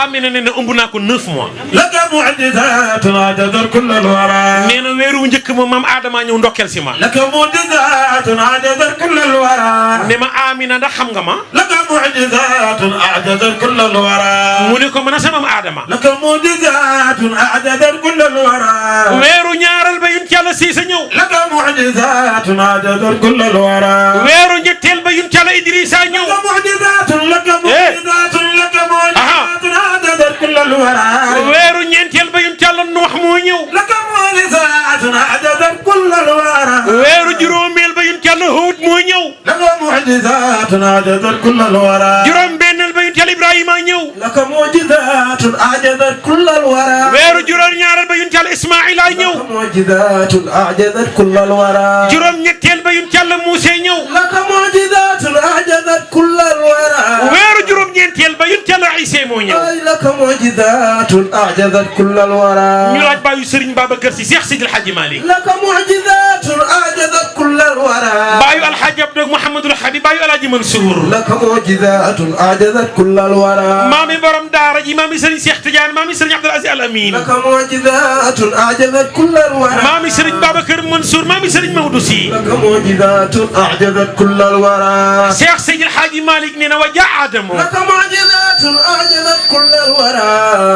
Amina nee na ëmb naa ko 9 mois لك معجزات أعجزت كل الورى nee na weeru njëkk ma maam Adama ñëw ndokkeel si ma لك معجزات أعجزت كل الورى ne ma Amina ndax xam nga ma لك معجزات أعجزت كل الورى mu ne ko mën a sama maam Adama لك معجزات أعجزت كل الورى weeru ñaaral ba yun ci Yàlla si sa ñëw لك معجزات معجزات عجزت كل الورى weeru ñetteel ba yun Yàlla Idrissa ñëw لك معجزات لك معجزات لك معجزات عجزت كل الورى weeru ñeenteel ba yun Yàlla Nuux moo ñëw لك معجزات عجزت كل الورى weeru juróomeel ba yun Yàlla Huud moo ñëw لك معجزات عجزت كل الورى juróom benneel ba yun Yàlla Ibrahima ñëw لك معجزات عجزت كل الورى weeru juróom ñaareel ba yun Yàlla Ismaila ñëw معجزات أعجزت كل الورى juróom ñetteel ba yun Yàlla Muuse ñëw لك معجزات أعجزت كل الورى weeru juróom ñeenteel ba yun Yàlla Isa moo ñëw لك معجزات أعجزت كل الورى ñu laaj baayu Serigne Babacar Sy Cheikh Sidil Hadji Malick لك معجزات أعجزت كل الورى baayu Alhaji Abdou Mouhamadul Habib baayu Alhaji Mansour لك معجزات أعجزت كل الورى maami borom daara ji maami Serigne Cheikh Tidiane maami Serigne Abdoul Aziz Al Amin لك معجزات أعجزت كل الورى maami Serigne Babacar Mansour maami Serigne Maodo Sy لك معجزات أعجزت كل الورى Cheikh Sidil Hadji Malick nee na wa jaa Adamu لك معجزات أعجزت كل الورى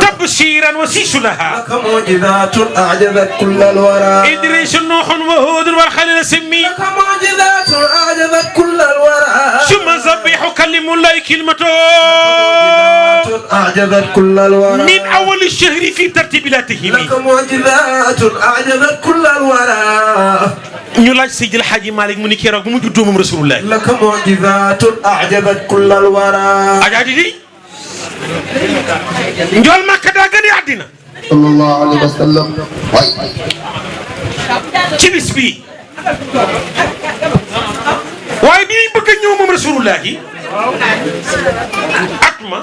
tabshiran wa sisulaha لك معجزات أعجزت كل الورى إدريس نوح وهود والخليل سمي لك معجزات أعجزت كل الورى ثم ذبح كلم الله كلمته أعجزت كل الورى من أول الشهر في ترتيباتهم لك معجزات أعجزت كل الورى ñu laaj Seydil Hadji Malick mu ni keroog bu mu juddoo moom Rasulullah لك معجزات أعجبت كل الورى Adja Didi njool Makka daa gën a àddina صلى الله عليه وسلم ci bis bii waaye bi ñu bëgg a ñëw moom Rasulullah yi at ma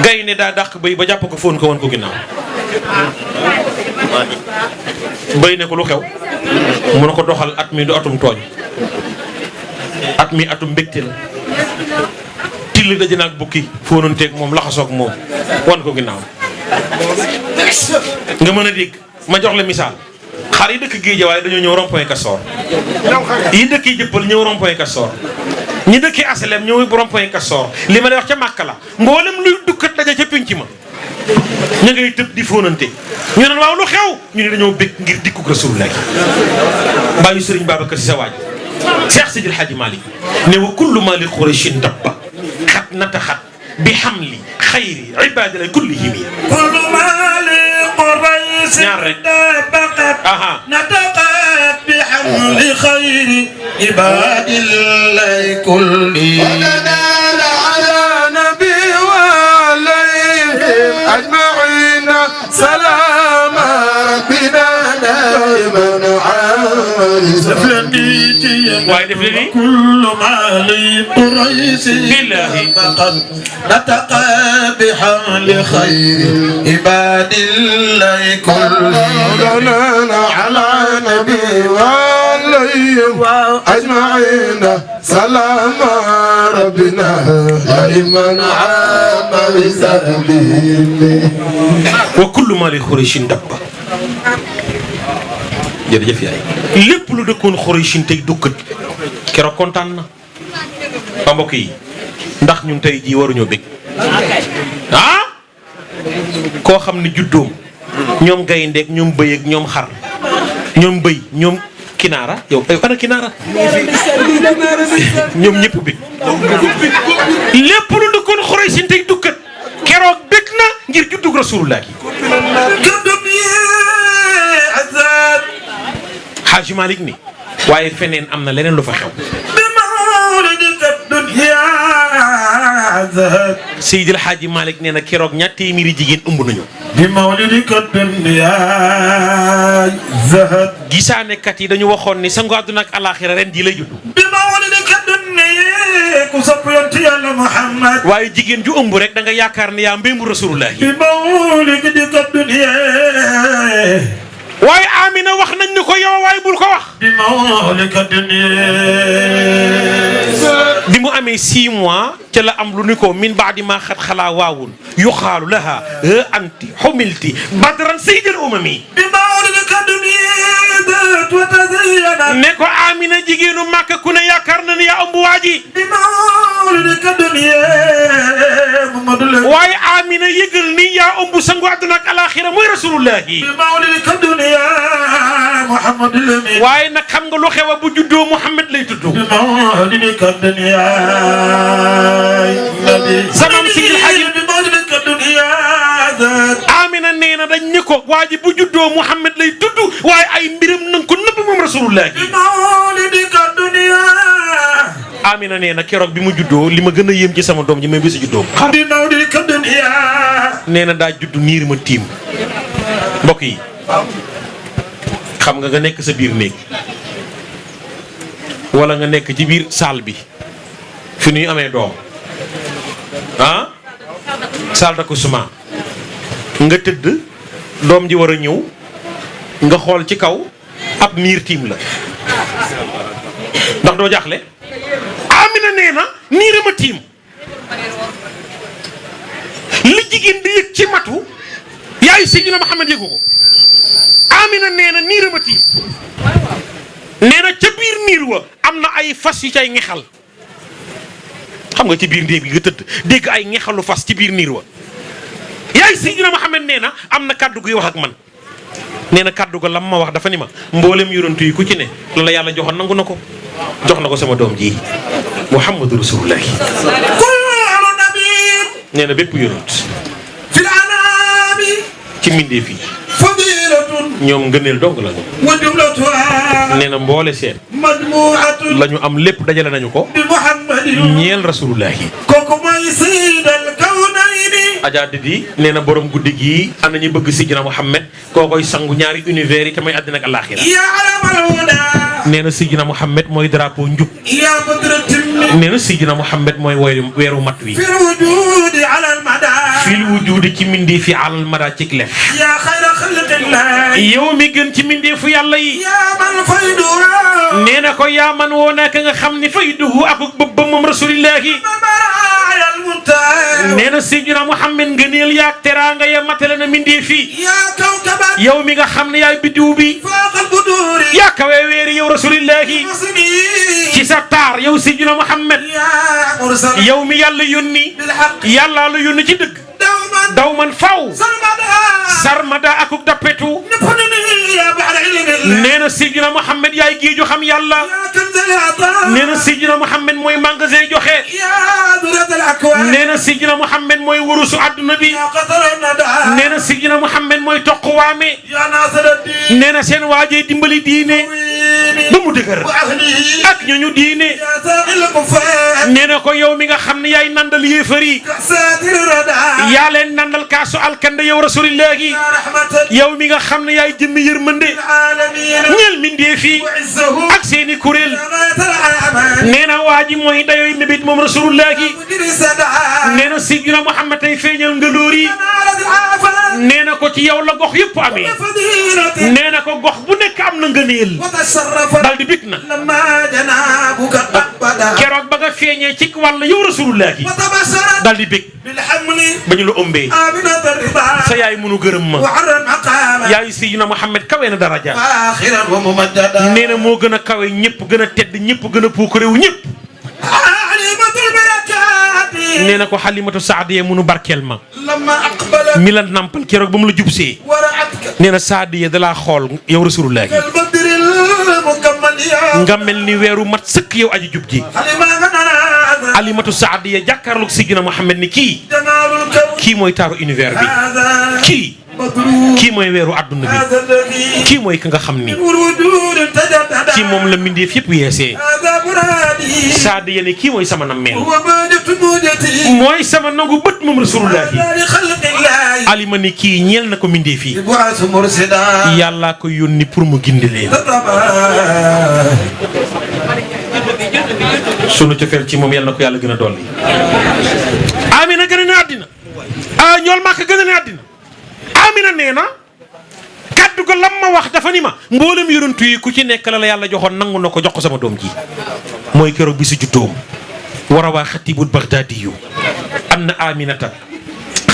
gaynde daa dàq béy ba jàpp ko fóon ko woon ko ginnaaw béy ne ko lu xew mu ne ko doxal at mi du atum tooñ at mi atum mbégte la till daje naag bukki fóonanteeg moom laxasoog moom wan ko ginnaaw nga mën a dégg ma jox la misaal xar yi dëkk Géeja waaye dañoo ñëw rond-point Castor yi dëkk yi jëppal ñëw rond-point Castor ñi dëkki aslem ñëw rond-point Castor li ma lay wax ca Màkka la mboolem luy dukkat daje ca pénc ma ña ngay tëb di fóonante ñu naan waaw lu xew ñu ne dañoo bég ngir dikkuk Rasulullah bàyyi Sëriñ Babacar Si sa waaj Cheikh Sidil Hadji Malick ne wa kullu ma li Qurayshin dabba xat nataxat bi xamli xayri ibadillah kullihim كل ما لقريش ñaar rek دبقت aha نطقت بحمل خير عباد الله كلهم ونال على نبي وعليهم أجمعين سلام ربنا دائما waaye def leen ni كل ما لقريش billahi فقد نطق بحمل خير عباد الله كلهم ونال على نبي وعليهم أجمعين سلام ربنا لمن عام بسبيله wa kullu ma li Qurayshin dabba jërëjëf yaay lépp lu dëkkoon Qurayshin tey dukkat keroog kontaan na ba mbokk yi ndax ñun tey jii waruñoo bég ah koo xam ne juddoom ñoom gayndeek ñoom bëy ak ñoom xar ñoom bëy ñoom kinaara yow ay ana kinaara ñoom ñëpp bég lépp lu dëkkoon Qurayshin tey dukkat keroog bég na ngir juddug Rasulullah gi Hadji Malick ni waaye feneen am na leneen lu fa xew Seydil Hadji Malick nee na keroog ñaar téeméeri jigéen ëmb nañu gisaanekat yi dañu waxoon ni sangu àdduna ak alaaxira ren jii lay judd waaye jigéen ju ëmb rek da nga yaakaar ne yaa mbémbu Rasulullah waaye Amina wax nañ ni ko yow waaye bul ko wax bi mu amee 6 mois ca la am lu ni ko min baadi ma xat xalaa waawun yuxaalu laha anti xumilti badran sayyidil umami ne ko Amina jigéenu Màkka ku ne yaakaar na ni yaa ëmb waa ji waaye Amina yëgal ni yaa ëmb sangu àdduna ak alaaxira mooy rasulullahi. bi mawlidika dunya Muhammad al-Amin. waaye nag xam nga lu xew bu juddoo Muhammad lay tudd. bi mawlidika dunya nabi. Zamam Sigil Hadji. bi mawlidika dunya. Amina nee na dañ ne ko waa ji bu juddoo Muhammad lay tudd waaye ay mbiram na nga ko nëbb moom rasulullahi. bi mawlidika dunya. Amina nee na keroog bi mu juddoo li ma gën a yéem ci sama doom ji may bési juddoo. bi mawlidika dunya. nee na daa judd niir ma tiim mbokk yi xam nga nekk sa biir néeg wala nga nekk ci biir salle bi fi ñuy amee doom ah salle d'accouchement nga tëdd doom ji war a ñëw nga xool ci kaw ab niir tiim la ndax doo jaaxle. Amina nee na niir ma tiim li jigéen di yëg ci matu yaay Seydina Muhammad yëgu ko. Amina nee na niir ma tiim nee na ca biir niir wa am na ay fas yu cay ngexal xam nga ci biir néeg bi nga tëdd dégg ay ngexalu fas ci biir niir wa yaay Seydina Muhammad nee na am na kàddu guy wax ak man nee na kàddu ga lam ma wax dafa ni ma mboolem yonent yi ku ci ne la la yàlla joxoon nangu na ko jox na ko sama doom ji Muhammadu Rasulullahi. kullu nabiyyin. nee na bépp yonent fil anami. ci mbindeef yi fadilatun. ñoom ngëneel dong la ñu. wa jumlatuha. nee na mboole seen majmuatun. la ñu am lépp dajale nañu ko. bi Muhammadin. ñeel Rasulullahi. kooku mooy sayyidal kawnayni. Adja Didi nee na borom guddi gii am na ñu bëgg Sidina Muhammad koo koy sangu ñaari univers yi te may àddina ak alaaxira. yaa alamal huda. nee na Sidina Muhammad mooy drapeau njub. yaa badratin. nee na Sidina Muhammad mooy weeru mat wi. fil wujudi alal mada. fil wujudi ci mbindeef yi alal mada ci lef. yaa xayra xalqillah. yow mi gën ci mbindeefu yàlla yi. yaa man fayduha. nee na ko yaa man woo naa ka nga xam ni fayduhu ak bëbbam moom rasulillahi. nee na Sidina Muhammad ngëneel yaak teraanga ya matale na mbindeef yi. yaa kawkaban. yow mi nga xam ne yaay biddiw bi. faaqal buduri. yaa kawe weeri yow rasulillahi. ci sa taar yow Sidina Muhammad. yaa mursal. yow mi yàlla yónni. bil haqq. yàlla la yónni ci dëgg. dawman. daw man faw. sarmada. sarmada akuk dappetu. yaa ba'da ilmillah. nee na Sidina Muhammad yaay géeju xam yàlla. yaa kanzal ataa. nee na Sidina Muhammad mooy magasin joxe. yaa duratal akwaan. nee na Sidina Muhammad mooy wurusu adduna bi. yaa qatara nada. nee na Sidina Muhammad mooy toqwaame. yaa nasara diin. nee na seen waajee dimbali diine ba mu dëgër wa ahlihi. ak ñooñu diine. yaa saaqil kuffar. nee na ko yow mi nga xam ne yaay nandal yéefar yi. saatir rada. yaa leen nandal kaasu alkande yow rasulillahi. yaa rahmatan. yow mi nga xam ne yaay jëmmi yërmande alamin. ñeel mbindeef yi wa izzahu. ak seeni kuréel. yaa ghayatal aman. nee na waa ji mooy dayooy mébét moom rasulullahi. mudiri sada. nee na Sidina Muhammad tey feeñal ngëndóor yi. naalatil afan. nee na ko ci yow la gox yëpp amee. fadilatin. nee na ko gox bu nekk am na ngëneel. wa tasarrafa. dal di bit na. lamma janabuka abada. keroog ba nga feeñee ci wàll yow rasulullahi. wa tabassarat. dal di bég bil hamli. ba ñu la ëmbee. aminata rida. sa yaay munu gërëm ma. wa arra maqama. yaay Sidina Muhammad kawe na daraja. akhiran wa mumajjada. nee na moo gën a kawe ñëpp gën a tedd ñëpp gën a puukarewu ñëpp. alimatul barakati. nee na ko Halimatu Saadiya munu barkeel ma. lamma aqbala. mi la nampal keroog ba mu la jubsee. waraatka. nee na Saadiya dalaa xool yow rasulullahi. kal badril mukammal ya. nga mel ni weeru mat sëkk yow aji jub ji. halima nga nana. Halimatu Saadiya jàkkaarloog Sidina Muhammad ni kii. jamalul kawn. kii mooy taaru univers bi. hada. kii. badru. kii mooy weeru adduna bi. hada alladhi. kii mooy ka nga xam ni. wujud tajaddada. ci moom la mbindeef yëpp yeesee. hada muradi. Saadiya ne kii mooy sama nammeel. wa badatu mujati. mooy sama nangu bët moom rasulullahi. hada li khalqillahi. alima ni kii ñeel na ko mbindeef yi. bu'asu mursida. yàllaa ko yónni pour mu gindi leen. sunu cofeel ci moom yal na ko yàlla gën a dolli. Amina gën a ne àddina. ñool maa ko gën a ne àddina. Amina nee na kaddu ko lam ma wax dafa ni ma mboolem yonent yi ku ci nekk la la yàlla joxoon nangu na ko jox ko sama doom ji. mooy keroog bi su juddoom. war a waa xatibul baghdadiyu anna aminata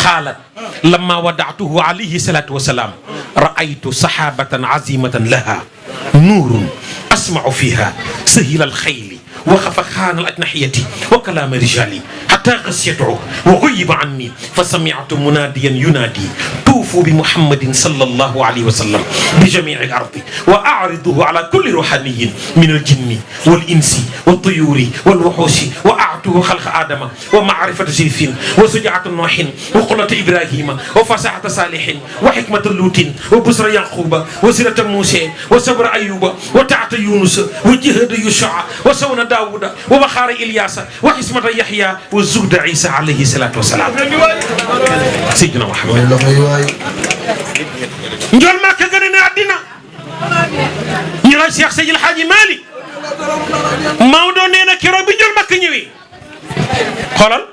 xaalat lamma wadaatuhu alayhi salatu wasalaam raaytu sahabatan azimatan laha nuurun asmau fiha sahila alxayli وخف خان الأجنحية وكلام رجالي حتى غشيته وغيب عني فسمعت مناديا ينادي توفوا بمحمد صلى الله عليه وسلم بجميع الأرض وأعرضه على كل روحاني من الجن والإنس والطيور والوحوش وأعطوه خلق آدم ومعرفة زيف وسجعة نوح وقلة إبراهيم وفصاحة صالح وحكمة لوط وبصر يعقوب وسيرة موسى وصبر أيوب وتعت يونس وجهد يشع وسون داود وبخار إلياس وحسمة يحيى وزهد عيسى عليه الصلاة والسلام سيدنا محمد نجول ما كغني àddina ñu la Cheikh Seydil Hadji Malick Maodo nee na keroog bi njol makk ñëwee xoolal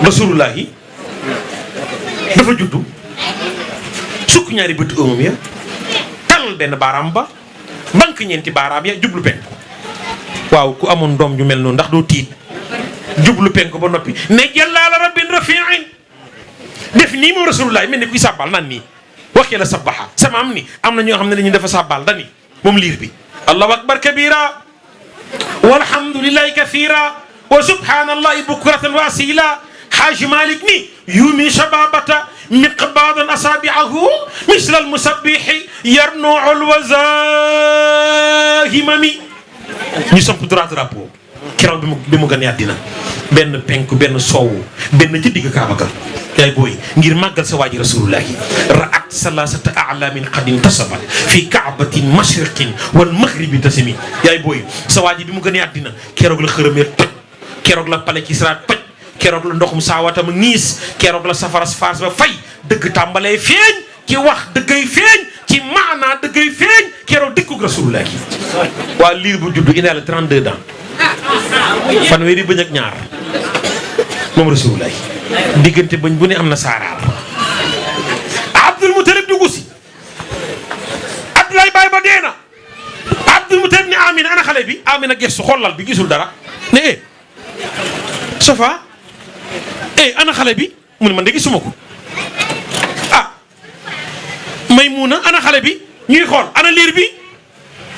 rasulullahi dafa juddu sukk ñaari bët ëmam ya talal benn baaraam ba banque ñeenti baaraam ya jublu penku waaw ku amoon doom ju mel noonu ndax doo tiit jublu penku ba noppi ne jàllaala rabbin rafiin def nii moom rasulullahi mel ni kuy sàbbal naan nii waxee la sabaxa sama am ni am na ñoo xam ne dañuy dafa sàbbal dani moom liir bi allahu akbar kabira walhamdulillahi kathira wa subhanallahi bukratan wa asila Haji Malick ni yumi shababata miqbadan asabi'ahu misla almusabbihi yarnu'u alwazahimami ñu samp droit drapeau keroog bi mu gën a àddina benn penku benn soowu benn ci digg Kaaba ga yaay booy ngir màggal sa waaji rasulullahi ra'at salasata a'lamin qad intasabat fi ka'batin mashriqin wal maghribi tasimi yaay booy sa waaji bi mu gën a àddina keroog la xërëmee toj keroog la pale ci Isra toj keroog la ndoxum saawatam niis keroog la safaras faas ba fay dëgg tàmbalee feeñ ci wax dëggay feeñ ci maanaa dëggay feeñ keroog dëkkug rasulullahi waa liir bu juddu ina la 32 ans fanweeri bëñ ak ñaar moom rasulullahi diggante bëñ bu ne am na saaraar Abdul Mutalib dugg si Abdoulaye Baye ba dee na Abdul Mutalib ne Amina ana xale bi Amina gestu xoolal bi gisul dara ne Safa ana xale bi mu ne man de gisuma ko ah Maymuna ana xale bi ñuy xool ana liir bi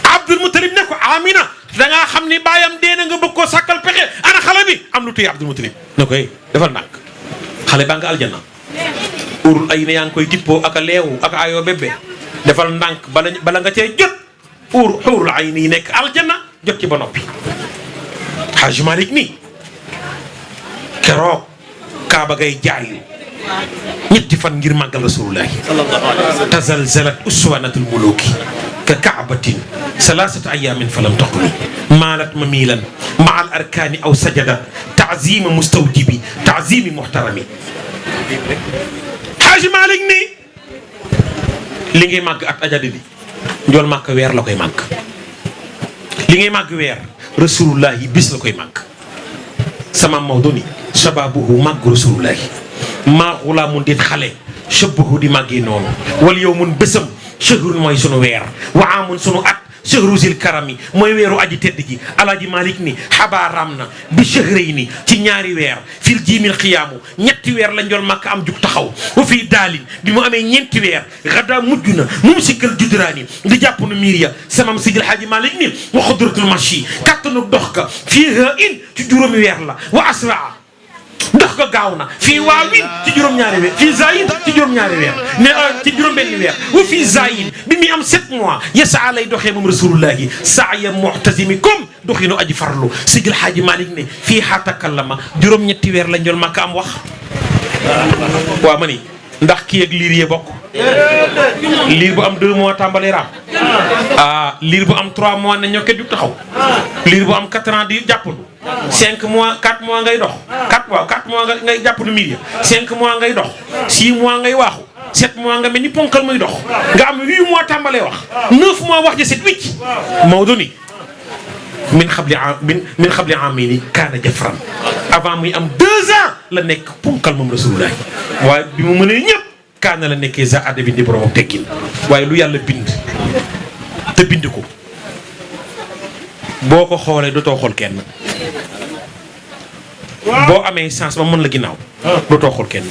Abdul Mutalib ne ko Amina da ngaa xam ni baayam dee na nga bëgg koo sàkkal pexe ana xale bi am lu téye Abdul Mutalib ne ko defal ndànk xale baa nga aljanna urul ay ne yaa ngi koy tippoo ak a leewu ak a ayoo bébé defal ndànk bala nga cee jot urul ay nii nekk aljanna jot ci ba noppi Haji Malick nii keroog kaaba gay jaayu ñetti fan ngir màggal rasulullahi tazalzalat uswanatul muluki ka kaabatin salasata ayamin falam taqumi maalat mamilan maa al arkani aw sajada taazima mustawjibi taazimi muhtarami Haji Malick nii li ngay màgg at ajadi di njool màkk weer la koy màgg li ngay màgg weer rasulullahi bis la koy màgg sama Maodo ni shababuhu màgg rasulullahi maa xulaamun dit xale shabahu di màggee noonu wal yow mun bésam shahrun mooy sunu weer wa amun sunu at shahru zil karami mooy weeru aji tedd ji Alaaji Malick ni xabaaram na bi shahrayni ci ñaari weer fil jiimil xiyaamu ñetti weer la njol màkk am jug taxaw wa fii daalin bi mu amee ñeenti weer xadaa mujj na mum sikkal judraani di jàpp nu miir ya samam Sidil Haaji Malick ni wa xudratul marchi kattanu dox ka fii in ci juróomi weer la wa asraa dox ko gaaw na fii waawin ci juróom-ñaari weer fii zayin ci juróom-ñaari weer ne ci juróom-benni weer wa fii zayin bi muy am 7 mois yasaa lay doxee moom rasulullahi saaya mu'tazimi comme doxinu aji farlu Sidil Haaji Malick ne fii xaatakallama juróom-ñetti weer la njol màkk am wax waaw ma ni ndax kii ak liir yee bokk liir bu am 2 mois tàmbalee raam liir bu am 3 mois ne ñokke du taxaw liir bu am 4 ans di jàppandu 5 mois 4 mois ngay dox 4 mois ngay jàppandu miir ya 5 mois ngay dox 6 mois ngay waaxu 7 mois nga mel ni ponkal muy dox nga am 8 mois tàmbalee wax 9 mois wax ja set wicc Maodo ni min xabli amini kaana jafran avant muy am 2 ans la nekk ponkal moom rasulullah waaye bi mu mënee ñëpp kaana la nekkee za adabi di borom teggin waaye lu yàlla bind te bind ko boo ko xoolee dootoo xool kenn boo amee chance ba mën la ginnaaw dootoo xool kenn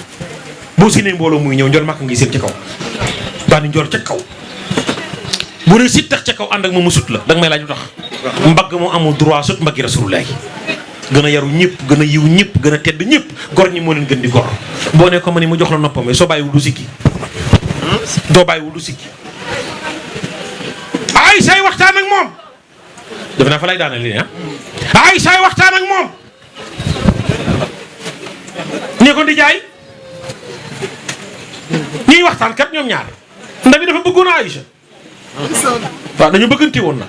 boo séenee mbooloo muy ñëw njol màkk ngi seen ca kaw daani njol ca kaw bu ne si tax ca kaw ànd ak ma musut la danga may laaj lu tax mbagg mu amul droit sut mbaggi rasulullah gën a yaru ñëpp gën a yiw ñëpp gën a tedd ñëpp gor ñi moo leen gën di gor boo ne ko ma ni mu jox la noppam soo bàyyiwul du sikki doo bàyyiwul du sikki ay say waxtaan ak moom defe naa fa lay daana li ne ay say waxtaan ak moom ne ko di jaay ñuy waxtaan kat ñoom ñaar ndax bi dafa bëggoon Aïcha waaw dañu bëggante woon na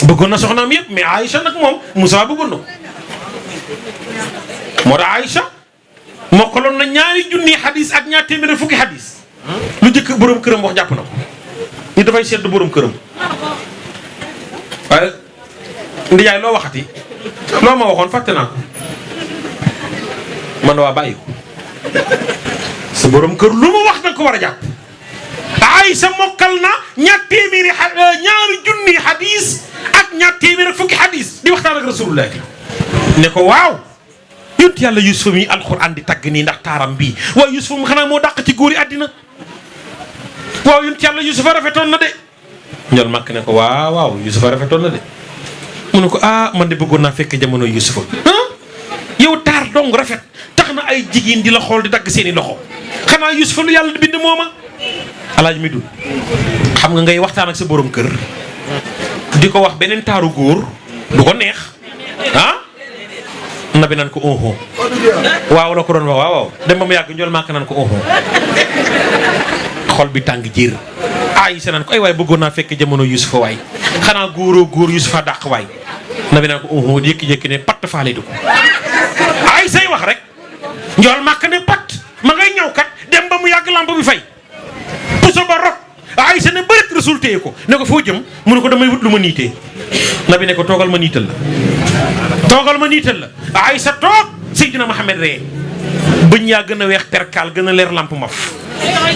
bëggoon na soxnaam yëpp mais Aïcha nag moom Moussa bëggoon na moo tax Aïcha mokkaloon na ñaari junni xadis ak ñaar téeméer fukki xadis lu jëkk borom këram wax jàpp na ko ni dafay sedd borom këram waaye ndijaay loo waxati loo ma waxoon fàtte naa ko man waa bàyyi ko sa borom kër lu mu wax danga ko war a jàpp Aïcha mokkal na ñaari junni xadis ak ñaar téeméer fukki xadis di waxtaan ak rasulullah ne ko waaw yonent yàlla Yuusufa mi alxuraan di tagg nii ndax taaram bii waaw Yuusufa mu xanaa moo dàq ci góori àddina waaw yonent yàlla Yuusufa rafetoon na de ñool màkk ne ko waaw Yuusufa rafetoon na de mu ne ko man de bëggoon naa fekk jamono Yuusufa yow taar dong rafet tax na ay jigéen di la xool di dagg seeni loxo xanaa Yuusufa lu yàlla di bind mooma alaaj mi dul xam nga ngay waxtaan ak sa borom kër di ko wax beneen taaru góor du ko neex nabi naan ko waaw la ko doon wax waaw dem ba mu yàgg njool màkk naan ko xol bi tàng jër Aïcha naan ko ay waay bëggoon naa fekk jamono Yuusufa waay xanaa góoroo góor Yuusufa dàq waay nabi naan ko jékki-jékki ne patt faale du ko ay say wax rek njool màkk ne patt ma ngay ñëw kat dem ba mu yàgg lamp bi fay puso ba rot Aïcha ne bërit résulté ko ne ko foo jëm mu ne ko damay wut lu ma niitee nabi ne ko toogal ma niital la Aïcha toog Seydina Mohamed ree bëñ yaa gën a weex perkaal gën a leer lamp maf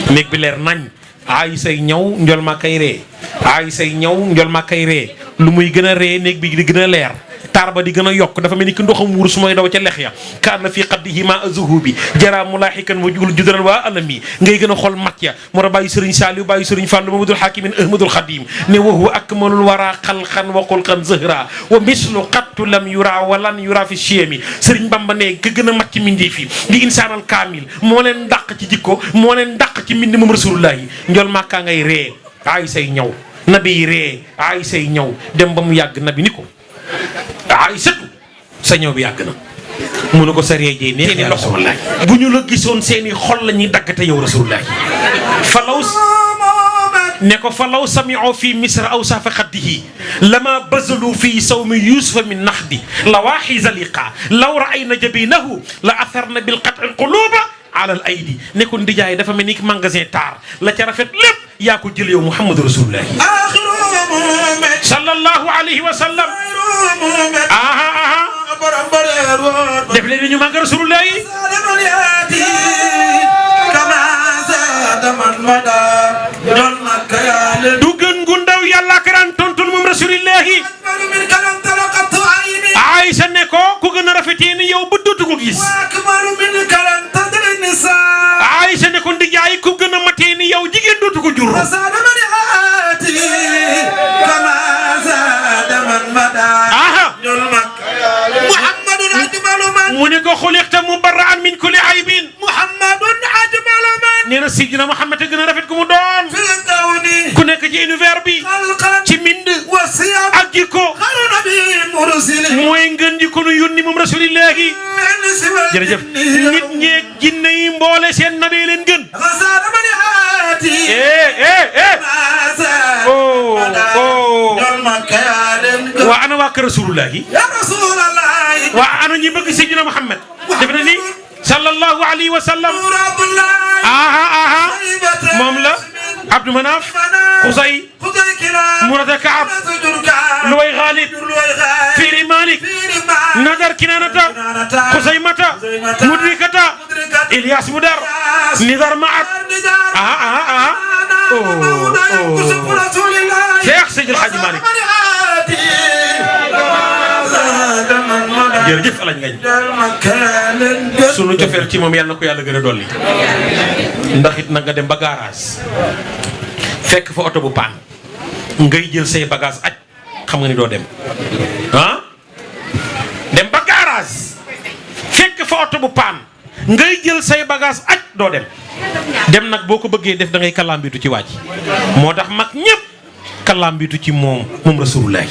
néeg bi leer nañ Aïcha ñëw njol ma kay ree Aïcha ñëw njol ma kay ree lu muy gën a ree néeg bi di gën a leer taar ba di gën a yokk dafa mel ni ki ndoxam wurus mooy daw ca lex ya kaana fi qaddihi ma azuhubi jara mulaahikan wa judaran waa alami ngay gën a xool mat ya moo tax bàyyi sëriñ Saliou bàyyi sëriñ Fallou Mamadul Hakimin Ahmadul Khadim ne wa huwa akmalul wara xalqan wa xulqan zahra wa mislu qattu lam yura wa lan yura fi chemi sëriñ Bamba ne ka gën a mat ci mindee fi di insaanal kaamil moo leen dàq ci jikko moo leen dàq ci mbind moom rasulullahi njol màkkaa ngay ree ay say ñëw nabi ree ay say ñëw dem ba mu yàgg nabi ni ko Aïsatu sa ñëw bi yàgg na mu ne ko sa reejee ne seeni loxo bu ñu la gisoon seeni xol la ñuy daggate yow rasulullah falaw sami'u fi misra aw safa xaddihi lama bazalu fi sawmi yusufa min naxdi la waaxiza liqa law ra'ayna jabinahu la atharna bil qat'i quluba ala al aydi ne ko ndijaay dafa mel ni magasin taar la ca rafet lépp yaa ko jël yow muhammadu rasulullah sallallahu alayhi wa sallam def leen ni ñu màgg rasulullah yi du gën gu ndaw yàlla karaan tontul moom rasulullah yi Aïcha ne ko ku gën a rafetee ni yow bu dootu ko gis Aïcha ne ko ndijaay ku gën a matee ni yow jigéen dootu ko jur mu ne ko xuliqta mubarra'an min kulli aybin muhammadun ajmalu man nee na Sidina Muhammad a gën a rafet ku mu doon ku nekk ci univers bi ci mind ak jikko mooy ngën jikko nu yónni moom rasulillahi jërëjëf nit ñeeg jinne yi mboole seen nabi leen gën waa ana waa kër rasulullahi waa ana ñi bëgg Sidina Muhammad def na ni sallallahu alayhi wa sallam moom la Abdou Manaf Xusay Murata Kaab Luway Xaalib Fiiri Malik Nadar Kinanata Xusaymata Mudrikata Ilyas Mudar Nidar Maat Cheikh Seydil Hadji Malick jërëjëf alañ ngañ sunu cofeel ci moom yàlla na ko yàlla gën a dolli ndax it na nga dem ba garage fekk fa oto bu paan ngay jël say bagage aj xam nga ni doo dem ah dem ba garage fekk fa oto bu paan ngay jël say bagage aj doo dem nag boo ko bëggee def da ngay kalambitu ci waaj moo tax mag ñëpp kalambitu ci moom rasulullahi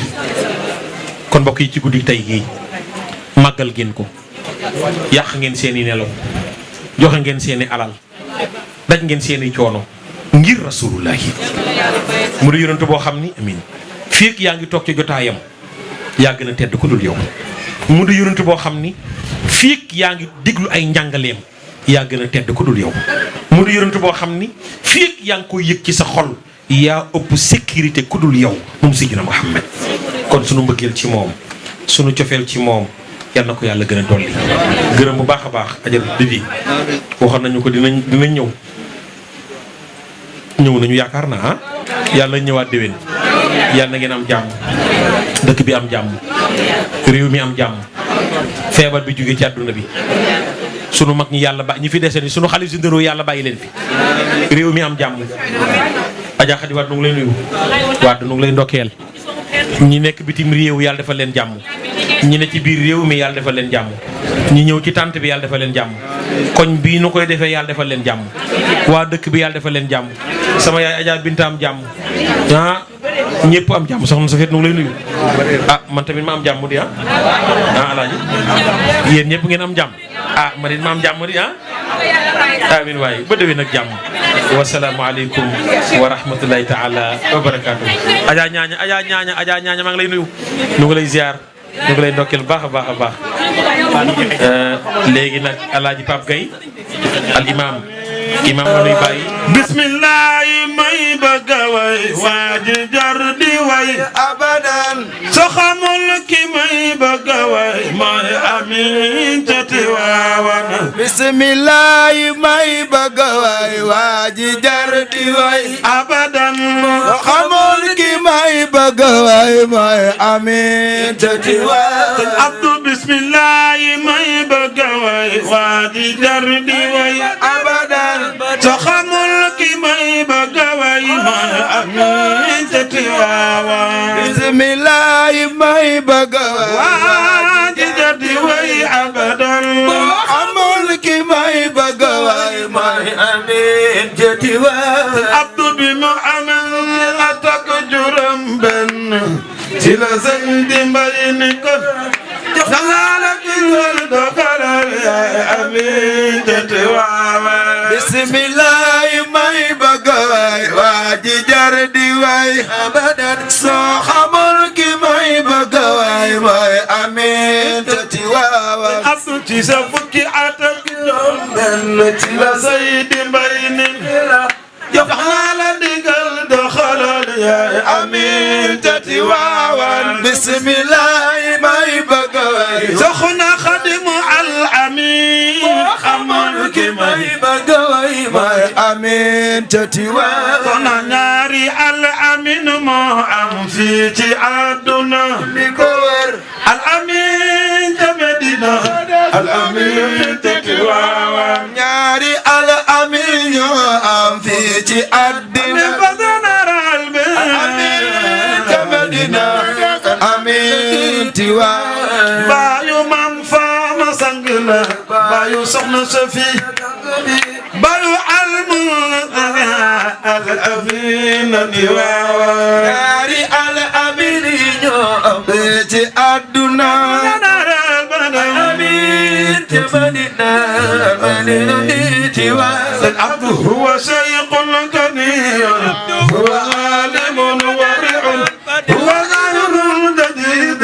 kon mbokk yi ci guddi tey gii màggal ngeen ko yàq ngeen seeni nelaw joxe ngeen seeni alal daj ngeen seeni coono ngir rasulullahi mu du yonent boo xam ni amin fii ak yaa ngi toog ci jotaayam yaa gën a tedd ku dul yow mu du yonent boo xam ni fii ak yaa ngi déglu ay njàngaleem yaa gën a tedd ku dul yow mu du yonent boo xam ni fii ak yaa ngi koy yëg ci sa xol yaa ëpp sécurité ku dul yow moom Seydina Muhammad kon sunu mbëggeel ci moom sunu cofeel ci moom yal na ko yàlla gën a dolli gërëm bu baax a baax ajar didi waxoon nañu ko dinañ ñëw nañu yaakaar naa ah yàlla ñëwaat déwén yàlla na ngeen am jàmm dëkk bi am jàmm réew mi am jàmm feebar bi jóge ci àdduna bi sunu mag ñi yàlla ñi fi dese ni sunu xalif si ndëroo yàlla bàyyi leen fi réew mi am jàmm Adja Khady Wade nu ngi lay nuyu Wade nu ngi lay ndokkeel ñi nekk bitim réew yàlla defal leen jàmm ñi ne ci biir réew mi yàlla defal leen jàmm ñi ñëw ci tànt bi yàlla defal leen jàmm koñ bii nu koy defee yàlla defal leen jàmm waa dëkk bi yàlla defal leen jàmm sama yaay Adja Binta am jàmm ah ñëpp am jàmm soxna Safet nu ngi lay nuyu ah man tamit ma am jàmm di ah alaaji yéen ñëpp ngeen am jàmm ah man it ma am jàmm di ah amin waaye ba déwén nag jàmm wasalaamaaleykum wa rahmatulahi taala wa barakaatu. Adja ñaaña maa ngi lay nuyu nu ngi lay ziar nu ngi lay ndokkeel baax a baax a baax léegi nag alaaji Pape Gueye al imam la nuy bàyyi bismillahi may bëgg a way waaji jar di way abadan so xamul ki may bëgg a way mooy amin ca Tiwaawan bismillahi may bëgg a way waaji jar di way abadan so xamul ki may bëgg a way mooy amin ca Tiwaawan abdu bismillahi may bëgg a way waaji jar di way abadan so xamul ki may bëgg a way mooy amin ca Tiwaawan bismillahi may bëgg a way waaji jar di way abadan xamul ki may bëgg a way mooy amin ca Tiwaawan abdu bi mu amee atak juróom benn ci la sëñ di mbay ni ko dangala kilal dogalal yaay amin ca Tiwaawan bismillahi may bëgg a way waaji jar di way abadan soo xamul ki may bëgg a way mooy amin ca Tiwaawan abdu ci sa fukki at ak juróom benn ci la Seydi Mbay ni la jox naa la digal doxalal yaay amin ca Tiwaawan bismillahi may bëgg a way soxna Xadimu al amin xamul ki may bëgg a way mooy amin ca Tiwaawan soxna ñaari al amin moo am fii ci àdduna li ko wër al amin ca Medina al amin ca Tiwaawan ñaari al amin ñoo am fii ci àddina al amin ca Medina amin Tiwaawan baayu mam faama sang la baayu soxna Safi baayu almu al amin Tiwaawan ñaari al amin ñoo am ci àdduna amin ca Medina amin Tiwaawan abdu huwa shaykhun kabir huwa alimun wari'un huwa ghayrun jadid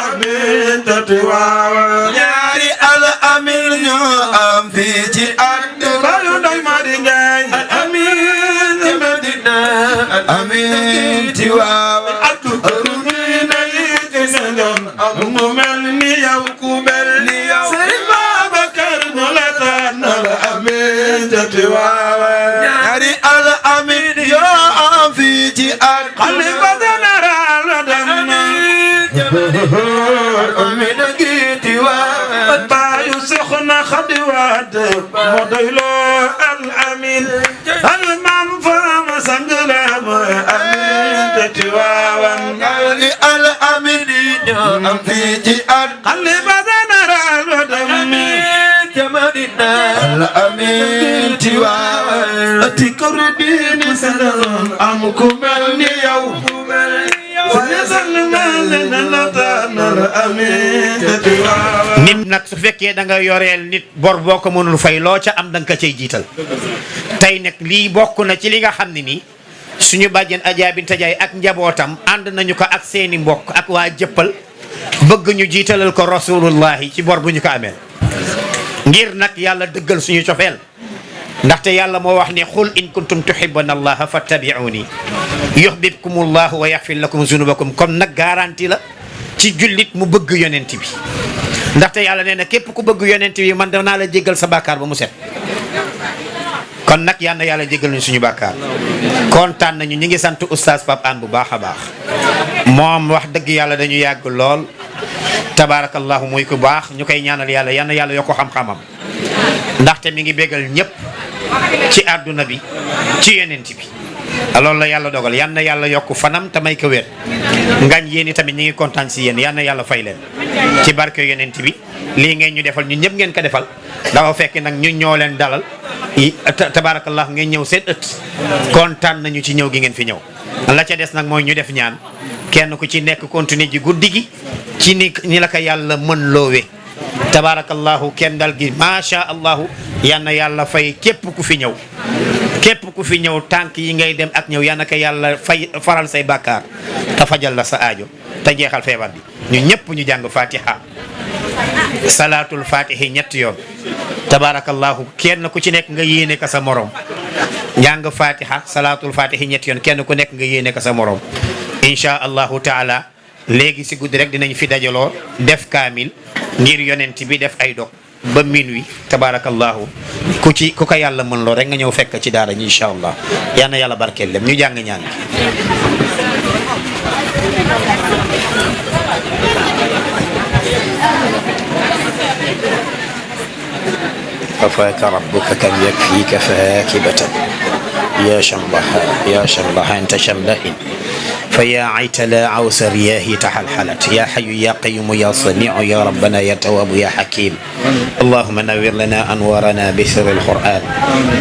amin ca Tiwaawan ñaari al amin ñoo am fii ci àdduna bayu doy ma di ngay amin ca Medina amin Tiwaawan abdu arumina yi ci senjon mu mel ni yow ku mel ni yow Sëriñ Babakar ñu la tànnal amin ca Tiwaawan ñaari al amin yoo am fii ci àdduna xalifa général dem na amin gi Tiwaawan baayu soxna Xadi Wade moo doyloo al amin al mam faama sang la mooy amin ca Tiwaawan am fii ci at xalifa général wa dami jamadina al amin ci waaw ati kawri diini sanaloon am ku mel ni yow nit nag su fekkee da nga yoreel nit bor boo ko mënul fay loo ca am da nga ko cay jiital tey nag lii bokk na ci li nga xam ne nii suñu bàjjen Adja Binta Ndiaye ak njabootam ànd nañu ko ak seeni mbokk ak waa jëppal bëgg ñu jiitalal ko rasulullahi ci bor bu ñu ko ameel ngir nag yàlla dëggal suñu cofeel ndaxte yàlla moo wax ne xul in kuntum tuhibbuna allaha fattabi'uni yuhbibkumullahu wa yaxfir lakum zunubakum comme nag garantie la ci jullit mu bëgg yonent bi ndaxte yàlla nee na képp ku bëgg yonent bi man danaa la jéggal sa bàkkaar ba mu set kon nag yal na yàlla jéggal ñu suñu bàkkaar kontaan nañu ñi ngi sant oustaz Pape Hann bu baax a baax moom wax dëgg yàlla dañu yàgg lool tabaarakallahu muy ku baax ñu koy ñaanal yàlla yal na yàlla yokk xam-xamam ndaxte mi ngi bégal ñëpp ci àdduna bi ci yonent bi loolu la yàlla dogal yal na yàlla yokk fanam te may ko wér ngañ yéen i tamit ñi ngi kontaan si yéen yal na yàlla fay leen ci barke yonent bi lii ngeen ñu defal ñun ñëpp ngeen ko defal dafa fekk nag ñu ñoo leen dalal tabaarakallahu ngeen ñëw seen ëtt kontaan nañu ci ñëw gi ngeen fi ñëw la ca des nag mooy ñu def ñaan kenn ku ci nekk continuer ji guddi gi ci ni la ko yàlla mën loowee tabaarakallahu kenn dal gi macha allahu yal na yàlla fay képp ku fi ñëw képp ku fi ñëw tànk yi ngay dem ak ñëw yal na ko yàlla fay faral say bàkkaar te fajal la sa aajo te jeexal feebar bi ñu ñëpp ñu jàng fatiha salaatul fatihi ñetti yoon tabaarakallahu kenn ku ci nekk nga yéene ka sa morom jàng fatiha salaatul fatihi ñetti yoon kenn ku nekk nga yéene ka sa morom insha allahu taala léegi si guddi rek dinañ fi dajaloo def kaamil ngir yonent bi def ay dog ba minuit tabaarakallahu ku ko yàlla mën loo rek nga ñëw fekk ci daara ñi insha allah yal na yàlla barkeel lem ñu jàng ñaan كفاك ربك كم يكفيك فاكبة يا شملها أنت شملهن فيا عيت لا عوس رياه تحلحلت يا حي يا قيوم يا سميع يا ربنا يا تواب يا حكيم اللهم نور لنا أنوارنا بسر القرآن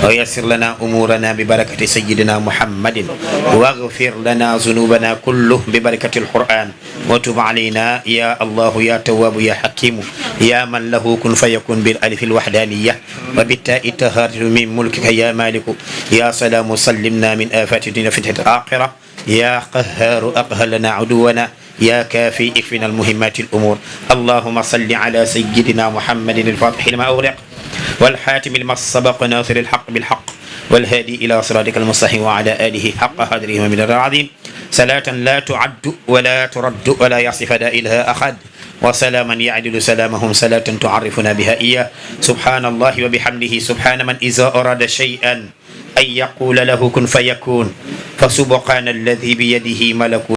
ويسر لنا أمورنا ببركة سيدنا محمد واغفر لنا ذنوبنا كله ببركة القرآن وتب علينا يا الله يا تواب يا حكيم يا من له كن فيكون بالألف الوحدانية وبالتاء التهار من ملكك يا مالك يا سلام سلمنا من آفات الدنيا فتحة الآخرة يا قهار أقهل لنا عدونا يا كافي اكفنا المهمات الأمور اللهم صل على سيدنا محمد الفاتح لما أغلق والحاتم لما سبق ناصر الحق بالحق والهادي إلى صراطك المستقيم وعلى آله حق قدره ومن العظيم صلاة لا تعد ولا ترد ولا يصف دائلها أحد وسلاما يعدل سلامهم صلاة تعرفنا بها إياه سبحان الله وبحمده سبحان من إذا أراد شيئا أن يقول له كن فيكون فسبحان الذي بيده ملكوت